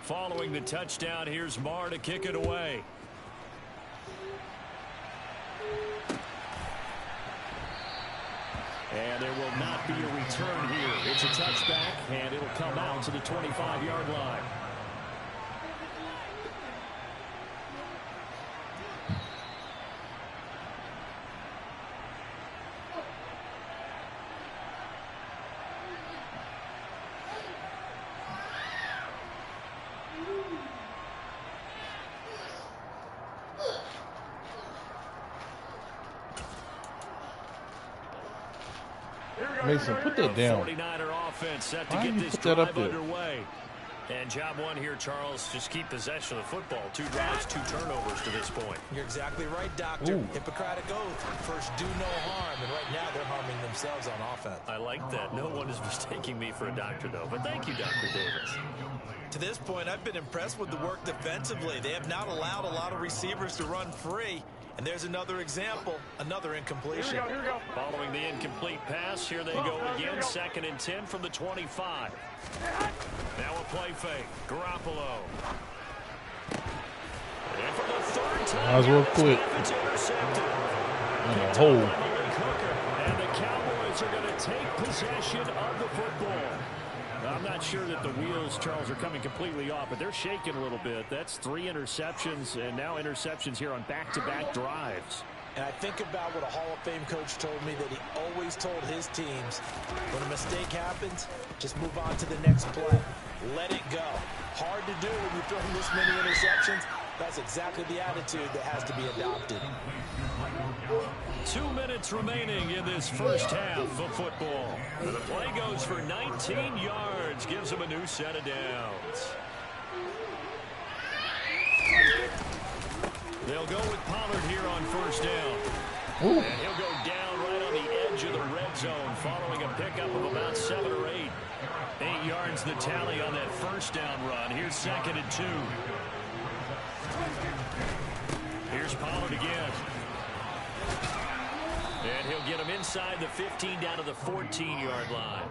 Following the touchdown, here's Marr to kick it away. And there will not be a return here. It's a touchback, and it'll come out to the 25-yard line. Mason, put that down. 49er offense set to Why get you this put that up drive there? underway. And job 1 here, Charles, just keep possession of the football. 2 drives, 2 turnovers to this point. You're exactly right, Doctor. Ooh. Hippocratic oath. First, do no harm. And right now, they're harming themselves on offense. I like that. No one is mistaking me for a doctor, though. But thank you, Dr. Davis. To this point, I've been impressed with the work defensively. They have not allowed a lot of receivers to run free. And there's another example, another incompletion. Here we go. Following the incomplete pass, here they go again. 2nd and 10 from the 25. Now a play fake. Garoppolo. And for the 3rd time, Might as well quit. It's intercepted. In a hole. And the Cowboys are going to take possession of the football. I'm not sure that the wheels, Charles, are coming completely off, but they're shaking a little bit. That's 3 interceptions, and now interceptions here on back-to-back drives. And I think about what a Hall of Fame coach told me that he always told his teams, when a mistake happens, just move on to the next play. Let it go. Hard to do when you're throwing this many interceptions. That's exactly the attitude that has to be adopted. 2 minutes remaining in this first half of football. The play goes for 19 yards, gives him a new set of downs. They'll go with Pollard here on 1st down. Ooh. And he'll go down right on the edge of the red zone following a pickup of about 7 or 8. 8 yards the tally on that 1st down run. Here's 2nd and 2. Here's Pollard again. And he'll get him inside the 15 down to the 14-yard line.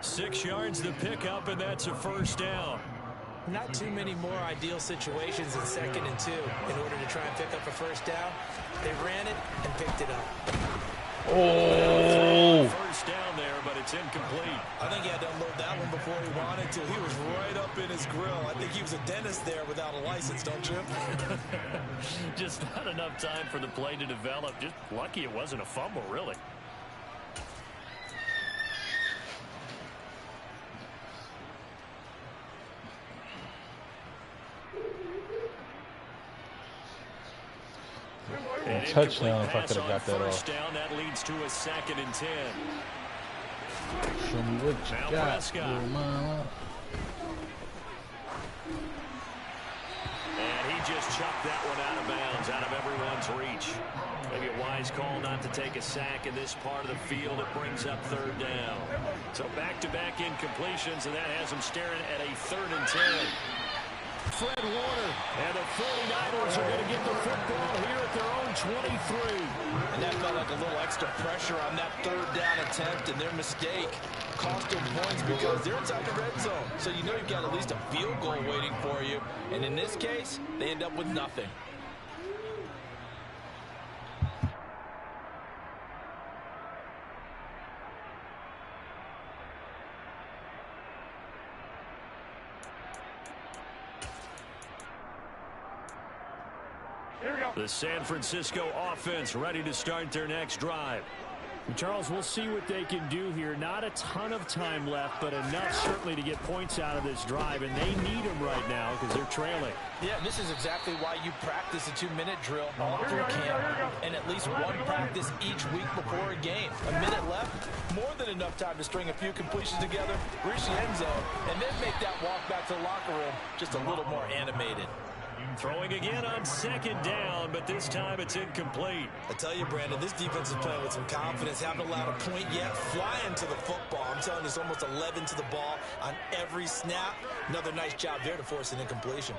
6 yards the pickup, and that's a 1st down. Not too many more ideal situations in 2nd and 2 in order to try and pick up a 1st down. They ran it and picked it up. Oh. 1st down there, but it's incomplete. I think he had to unload that one before he wanted to. He was right up in his grill. I think he was a dentist there without a license, don't you? Just not enough time for the play to develop. Just lucky it wasn't a fumble, really. And touchdown if I could have got that first off. down, that leads to a 2nd and 10. Show me what you Now got. Prescott. Little mama. And he just chucked that one out of bounds, out of everyone's reach. Maybe a wise call not to take a sack in this part of the field. It brings up 3rd down. So back-to-back incompletions, and that has them staring at a 3rd and 10. Fred Warner, and the 49ers are going to get the football here at their own 23. And that felt like a little extra pressure on that 3rd down attempt, and their mistake cost them points because they're inside the red zone. So you know you've got at least a field goal waiting for you. And in this case, they end up with nothing. The San Francisco offense ready to start their next drive. Charles, we'll see what they can do here. Not a ton of time left, but enough certainly to get points out of this drive, and they need them right now because they're trailing. Yeah, and this is exactly why you practice a 2-minute drill all through camp, and at least one practice each week before a game. A minute left, more than enough time to string a few completions together, reach the end zone, and then make that walk back to the locker room just a little more animated. Throwing again on 2nd down, but this time it's incomplete. I tell you, Brandon, this defense is playing with some confidence. Haven't allowed a point yet. Flying to the football. I'm telling you, it's almost 11 to the ball on every snap. Another nice job there to force an incompletion.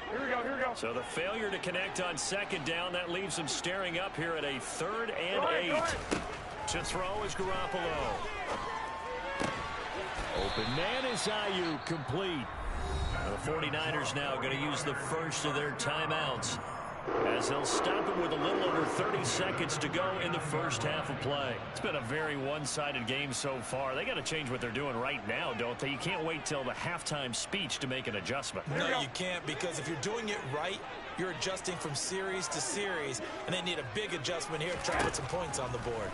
Here we go. So the failure to connect on 2nd down, that leaves them staring up here at a 3rd and 8. To throw is Garoppolo. Open man is Ayuk, complete. The 49ers now going to use the first of their timeouts as they'll stop it with a little over 30 seconds to go in the first half of play. It's been a very one-sided game so far. They got to change what they're doing right now, don't they? You can't wait till the halftime speech to make an adjustment. No, you can't, because if you're doing it right, you're adjusting from series to series, and they need a big adjustment here to try to put some points on the board.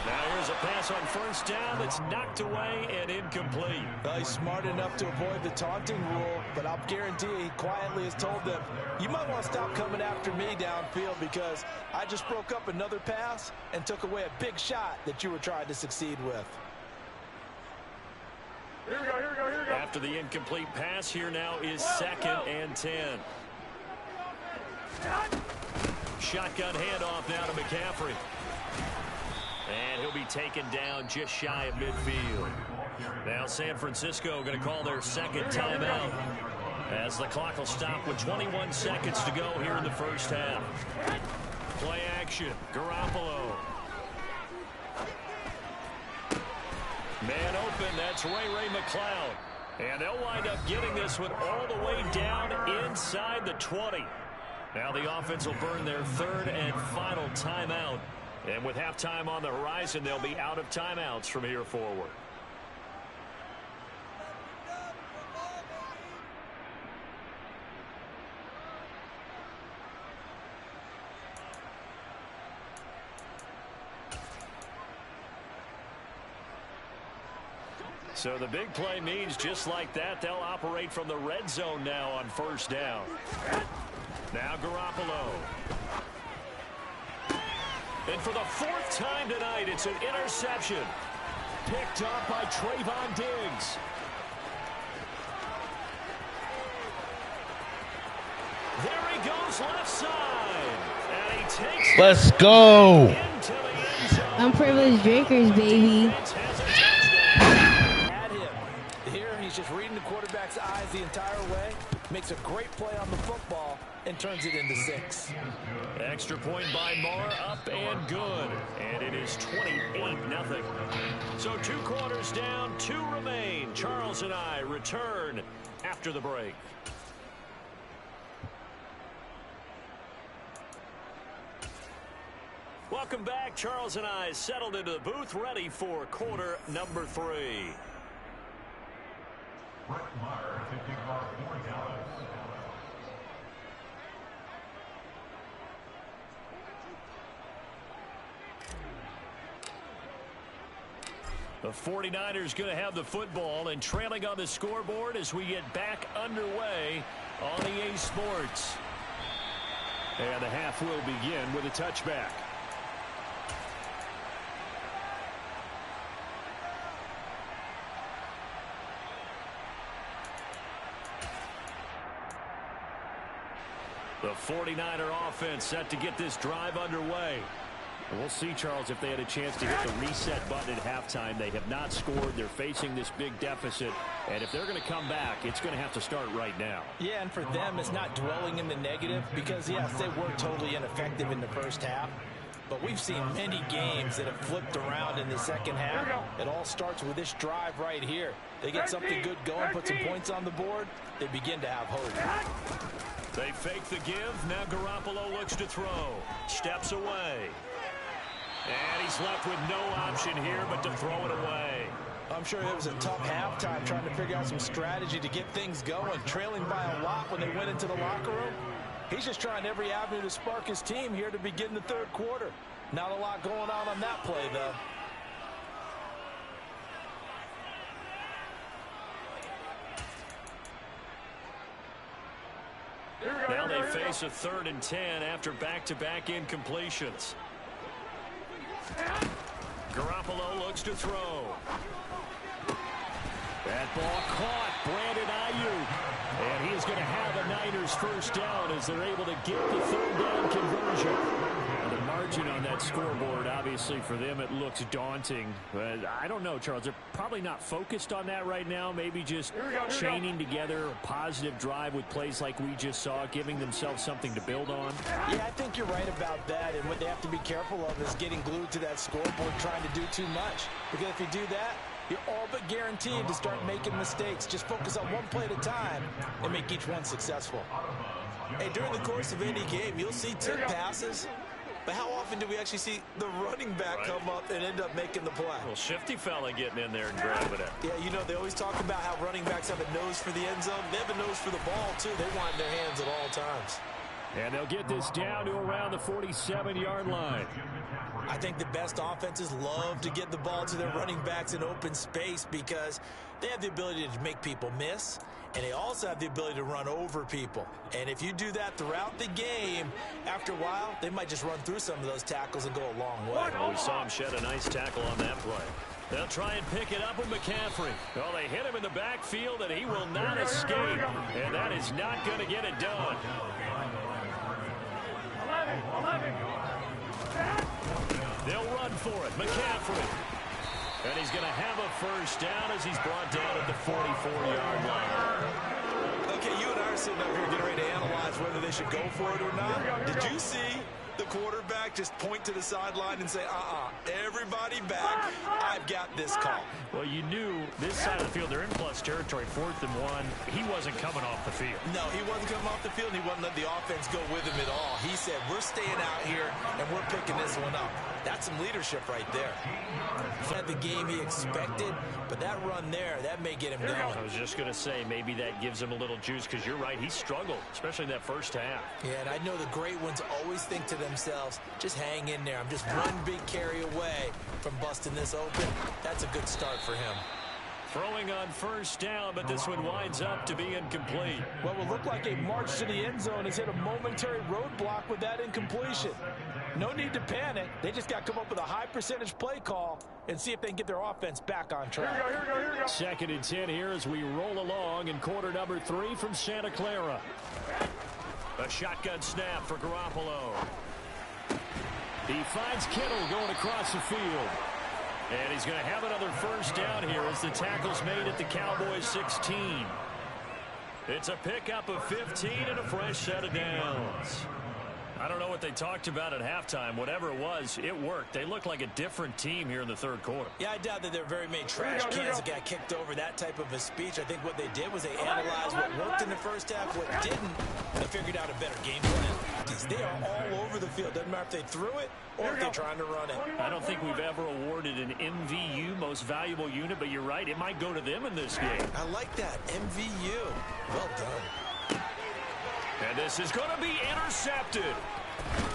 Now here's a pass on first down that's knocked away and incomplete. Well, he's smart enough to avoid the taunting rule, but I'll guarantee he quietly has told them, you might want to stop coming after me downfield because I just broke up another pass and took away a big shot that you were trying to succeed with. Here we go. After the incomplete pass, here now is 2nd and 10. Shotgun handoff now to McCaffrey. And he'll be taken down just shy of midfield. Now San Francisco going to call their 2nd timeout as the clock will stop with 21 seconds to go here in the first half. Play action. Garoppolo. Man open. That's Ray McCloud. And they'll wind up getting this one all the way down inside the 20. Now the offense will burn their 3rd and final timeout. And with halftime on the horizon, they'll be out of timeouts from here forward. So the big play means just like that, they'll operate from the red zone now on first down. Now Garoppolo. And for the 4th time tonight, it's an interception. Picked up by Trayvon Diggs. There he goes left side. And he takes Let's go. into the end zone. Unprivileged drinkers, baby. Defense has a touchdown. At him. Here, he's just reading the quarterback's eyes the entire way. Makes a great play on the football and turns it into 6. Extra point by Marr, up and good. And it is 28-0. So 2 quarters down, 2 remain. Charles and I return after the break. Welcome back. Charles and I settled into the booth, ready for quarter number 3. The 49ers going to have the football and trailing on the scoreboard as we get back underway on the EA Sports. And the half will begin with a touchback. The 49er offense set to get this drive underway. And we'll see, Charles, if they had a chance to hit the reset button at halftime. They have not scored. They're facing this big deficit. And if they're going to come back, it's going to have to start right now. Yeah, and for them, it's not dwelling in the negative because, yes, they were totally ineffective in the first half. But we've seen many games that have flipped around in the second half. It all starts with this drive right here. They get something good going, put some points on the board, they begin to have hope. They fake the give. Now Garoppolo looks to throw. Steps away. And he's left with no option here but to throw it away. I'm sure it was a tough halftime trying to figure out some strategy to get things going, trailing by a lot when they went into the locker room. He's just trying every avenue to spark his team here to begin the third quarter. Not a lot going on that play, though. Now they face a 3rd and 10 after back-to-back incompletions. Garoppolo looks to throw. That ball caught. Brandon Ayuk. And he is going to have a Niners first down as they're able to get the 3rd down conversion. The margin on that scoreboard, obviously, for them, it looks daunting. But I don't know, Charles. They're probably not focused on that right now. Maybe just chaining together a positive drive with plays like we just saw, giving themselves something to build on. Yeah, I think you're right about that. And what they have to be careful of is getting glued to that scoreboard trying to do too much. Because if you do that, you're all but guaranteed to start making mistakes. Just focus on one play at a time and make each one successful. Hey, during the course of any game, you'll see tip passes. But how often do we actually see the running back come up and end up making the play? Well, shifty fella getting in there and grabbing it. Yeah, you know, they always talk about how running backs have a nose for the end zone. They have a nose for the ball, too. They want it in their hands at all times. And they'll get this down to around the 47-yard line. I think the best offenses love to get the ball to their running backs in open space because they have the ability to make people miss, and they also have the ability to run over people. And if you do that throughout the game, after a while, they might just run through some of those tackles and go a long way. Well, we saw him shed a nice tackle on that play. They'll try and pick it up with McCaffrey. Well, they hit him in the backfield, and he will not escape. And that is not going to get it done. They'll run for it. McCaffrey. And he's going to have a first down as he's brought down at the 44-yard line. Okay, you and I are sitting up here getting ready to analyze whether they should go for it or not. Did you see the quarterback just point to the sideline and say, everybody back, I've got this call? Well, you knew this side of the field, they're in plus territory, 4th and 1. He wasn't coming off the field. No, he wasn't coming off the field, and he wasn't letting the offense go with him at all. He said, we're staying out here, and we're picking this one up. That's some leadership right there. Had the game he expected, but that run there, that may get him going. I was just going to say, maybe that gives him a little juice, because you're right, he struggled, especially in that first half. Yeah, and I know the great ones always think to themselves, just hang in there. I'm just one big carry away from busting this open. That's a good start for him. Throwing on first down, but this one winds up to be incomplete. What will look like a march to the end zone has hit a momentary roadblock with that incompletion. No need to panic. They just got to come up with a high percentage play call and see if they can get their offense back on track. Here we go. 2nd and 10 here as we roll along in quarter number 3 from Santa Clara. A shotgun snap for Garoppolo. He finds Kittle going across the field. And he's going to have another first down here as the tackle's made at the Cowboys 16. It's a pickup of 15 and a fresh set of downs. I don't know what they talked about at halftime. Whatever it was, it worked. They look like a different team here in the third quarter. Yeah, I doubt that there are very many trash cans that got kicked over that type of a speech. I think what they did was they analyzed what worked in the first half, what didn't, and figured out a better game plan. They are all over the field. Doesn't matter if they threw it or if they're trying to run it. I don't think we've ever awarded an MVU, most valuable unit, but you're right. It might go to them in this game. I like that. MVU. Well done. And this is going to be intercepted.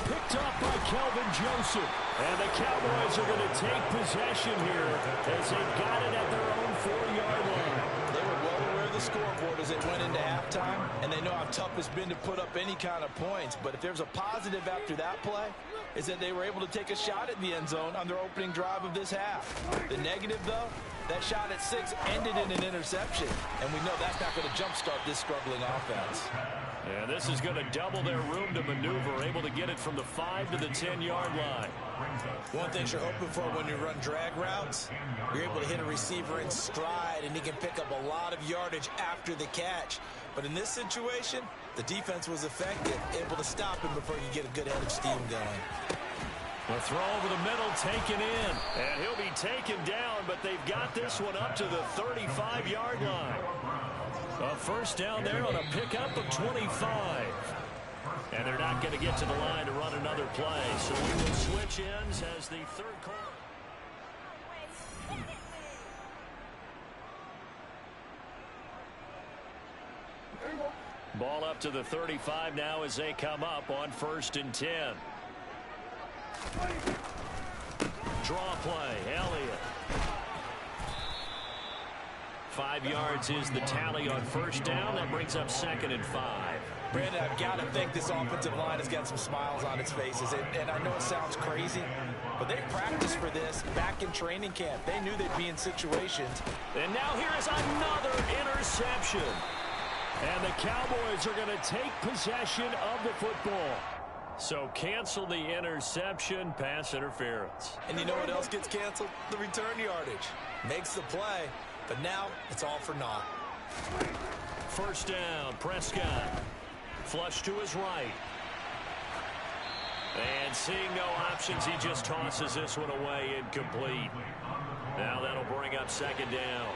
Picked up by Kelvin Joseph. And the Cowboys are going to take possession here as they got it at their own 4-yard line. They were well aware of the the scoreboard as they went into halftime, and they know how tough it's been to put up any kind of points. But if there's a positive after that play, is that they were able to take a shot at the end zone on their opening drive of this half. The negative, though, that shot at 6 ended in an interception, and we know that's not going to jumpstart this struggling offense. And this is going to double their room to maneuver, able to get it from the 5 to the 10-yard line. One thing you're hoping for when you run drag routes, you're able to hit a receiver in stride, and he can pick up a lot of yardage after the catch. But in this situation, the defense was effective, able to stop him before you get a good head of steam going. The throw over the middle taken in, and he'll be taken down, but they've got this one up to the 35-yard line. A first down there on a pickup of 25. And they're not going to get to the line to run another play, so we will switch ends as the third quarter. Ball up to the 35 now as they come up on 1st and 10. Draw play, Elliott. 5 yards is the tally on first down. That brings up 2nd and 5. Brandon, I've got to think this offensive line has got some smiles on its faces. And I know it sounds crazy, but they practiced for this back in training camp. They knew they'd be in situations. And now here is another interception. And the Cowboys are going to take possession of the football. So cancel the interception, pass interference. And you know what else gets canceled? The return yardage. Makes the play, but now it's all for naught. First down, Prescott. Flush to his right. And seeing no options, he just tosses this one away, incomplete. Now that'll bring up 2nd down.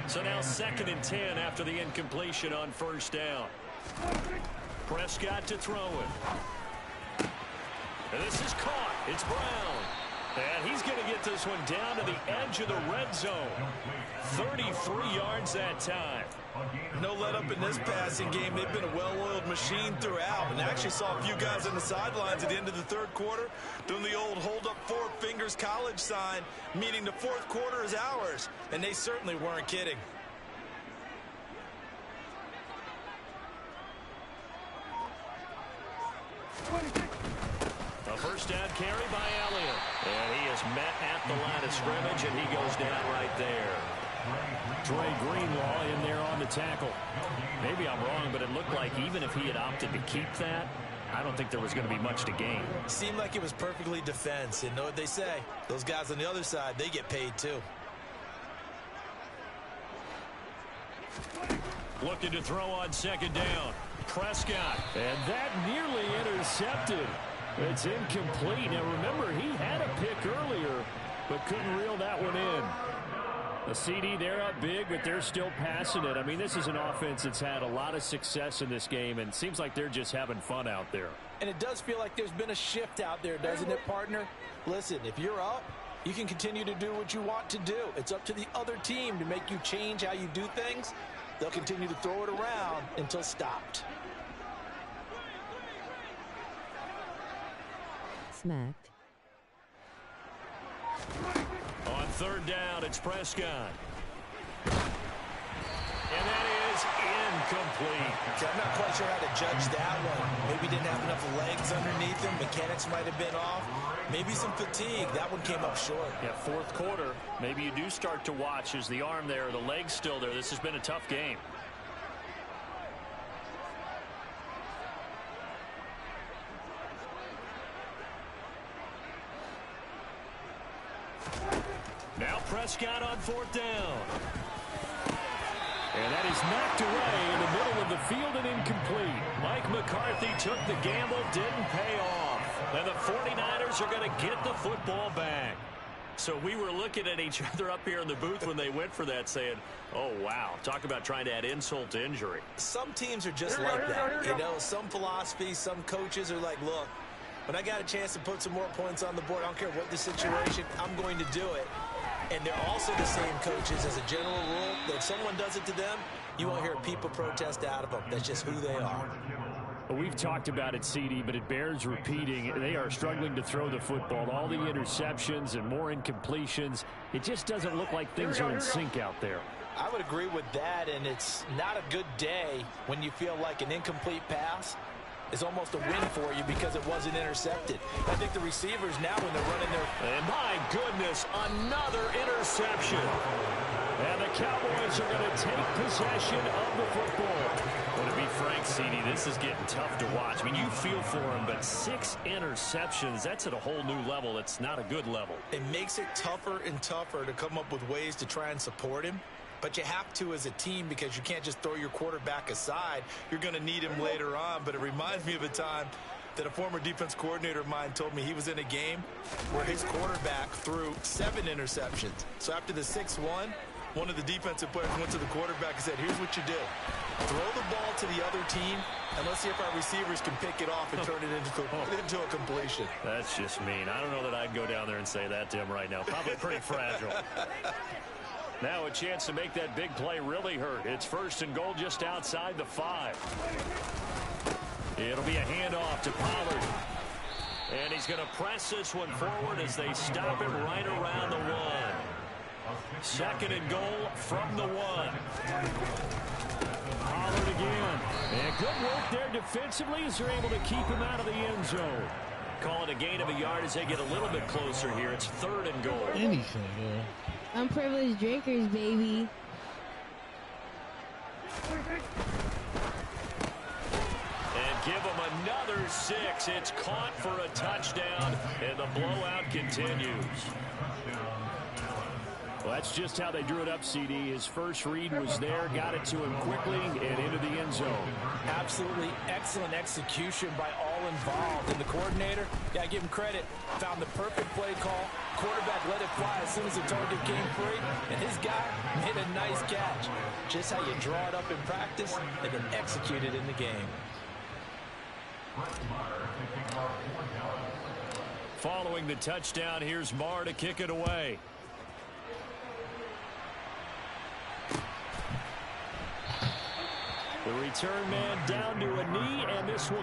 So now 2nd and 10 after the incompletion on first down. Prescott to throw it. And this is caught. It's Brown. And he's going to get this one down to the edge of the red zone. 33 yards that time. No let up in this passing game. They've been a well-oiled machine throughout. And actually saw a few guys on the sidelines at the end of the third quarter doing the old hold up 4 fingers college sign, meaning the fourth quarter is ours. And they certainly weren't kidding. A first down carry by Elliott. And he is met at the line of scrimmage, and he goes down right there. Dre Greenlaw in there on the tackle. Maybe I'm wrong, but it looked like even if he had opted to keep that, I don't think there was going to be much to gain. Seemed like it was perfectly defense. And know what they say? Those guys on the other side, they get paid too. Looking to throw on 2nd down. Prescott. And that nearly intercepted. It's incomplete. Now remember, he had a pick earlier, but couldn't reel that one in. A CD, they're up big, but they're still passing it. I mean, this is an offense that's had a lot of success in this game, and it seems like they're just having fun out there. And it does feel like there's been a shift out there, doesn't it, partner? Listen, if you're up, you can continue to do what you want to do. It's up to the other team to make you change how you do things. They'll continue to throw it around until stopped. Smacked. On 3rd down, it's Prescott. And that is incomplete. Okay, I'm not quite sure how to judge that one. Maybe didn't have enough legs underneath him. Mechanics might have been off. Maybe some fatigue. That one came up short. Yeah, 4th quarter. Maybe you do start to watch. Is the arm there, the leg's still there? This has been a tough game. Now Prescott on 4th down. And that is knocked away in the middle of the field and incomplete. Mike McCarthy took the gamble, didn't pay off. And the 49ers are going to get the football back. So we were looking at each other up here in the booth when they went for that saying, oh, wow, talk about trying to add insult to injury. Some teams are just like that. You know, some philosophies, some coaches are like, look, when I got a chance to put some more points on the board, I don't care what the situation, I'm going to do it. And they're also the same coaches as a general rule that if someone does it to them, you won't hear people protest out of them. That's just who they are. Well, we've talked about it, CD, but it bears repeating. They are struggling to throw the football. All the interceptions and more incompletions. It just doesn't look like things are in sync out there. I would agree with that, and it's not a good day when you feel like an incomplete pass is almost a win for you because it wasn't intercepted. I think the receivers now, when they're running their... And my goodness, another interception. And the Cowboys are going to take possession of the football. Well, to be frank, CD, this is getting tough to watch. I mean, you feel for him, but 6 interceptions, that's at a whole new level. It's not a good level. It makes it tougher and tougher to come up with ways to try and support him. But you have to as a team because you can't just throw your quarterback aside. You're going to need him later on. But it reminds me of a time that a former defense coordinator of mine told me he was in a game where his quarterback threw 7 interceptions. So after the 6th one of the defensive players went to the quarterback and said, here's what you do. Throw the ball to the other team, and let's see if our receivers can pick it off and turn it into a completion. That's just mean. I don't know that I'd go down there and say that to him right now. Probably pretty fragile. Now a chance to make that big play really hurt. It's 1st and goal just outside the 5. It'll be a handoff to Pollard. And he's going to press this one forward as they stop him right around the 1. 2nd and goal from the 1. Pollard again. And good work there defensively as they're able to keep him out of the end zone. Call it a gain of a yard as they get a little bit closer here. It's 3rd and goal. Anything, yeah. Unprivileged drinkers, baby. And give them another 6. It's caught for a touchdown, and the blowout continues. Well, that's just how they drew it up, CD. His first read was there, got it to him quickly, and into the end zone. Absolutely excellent execution by all involved. And the coordinator, yeah, I give him credit, found the perfect play call. Quarterback let it fly as soon as the target came free, and his guy made a nice catch. Just how you draw it up in practice and then execute it in the game. Following the touchdown, here's Marr to kick it away. The return man down to a knee, and this will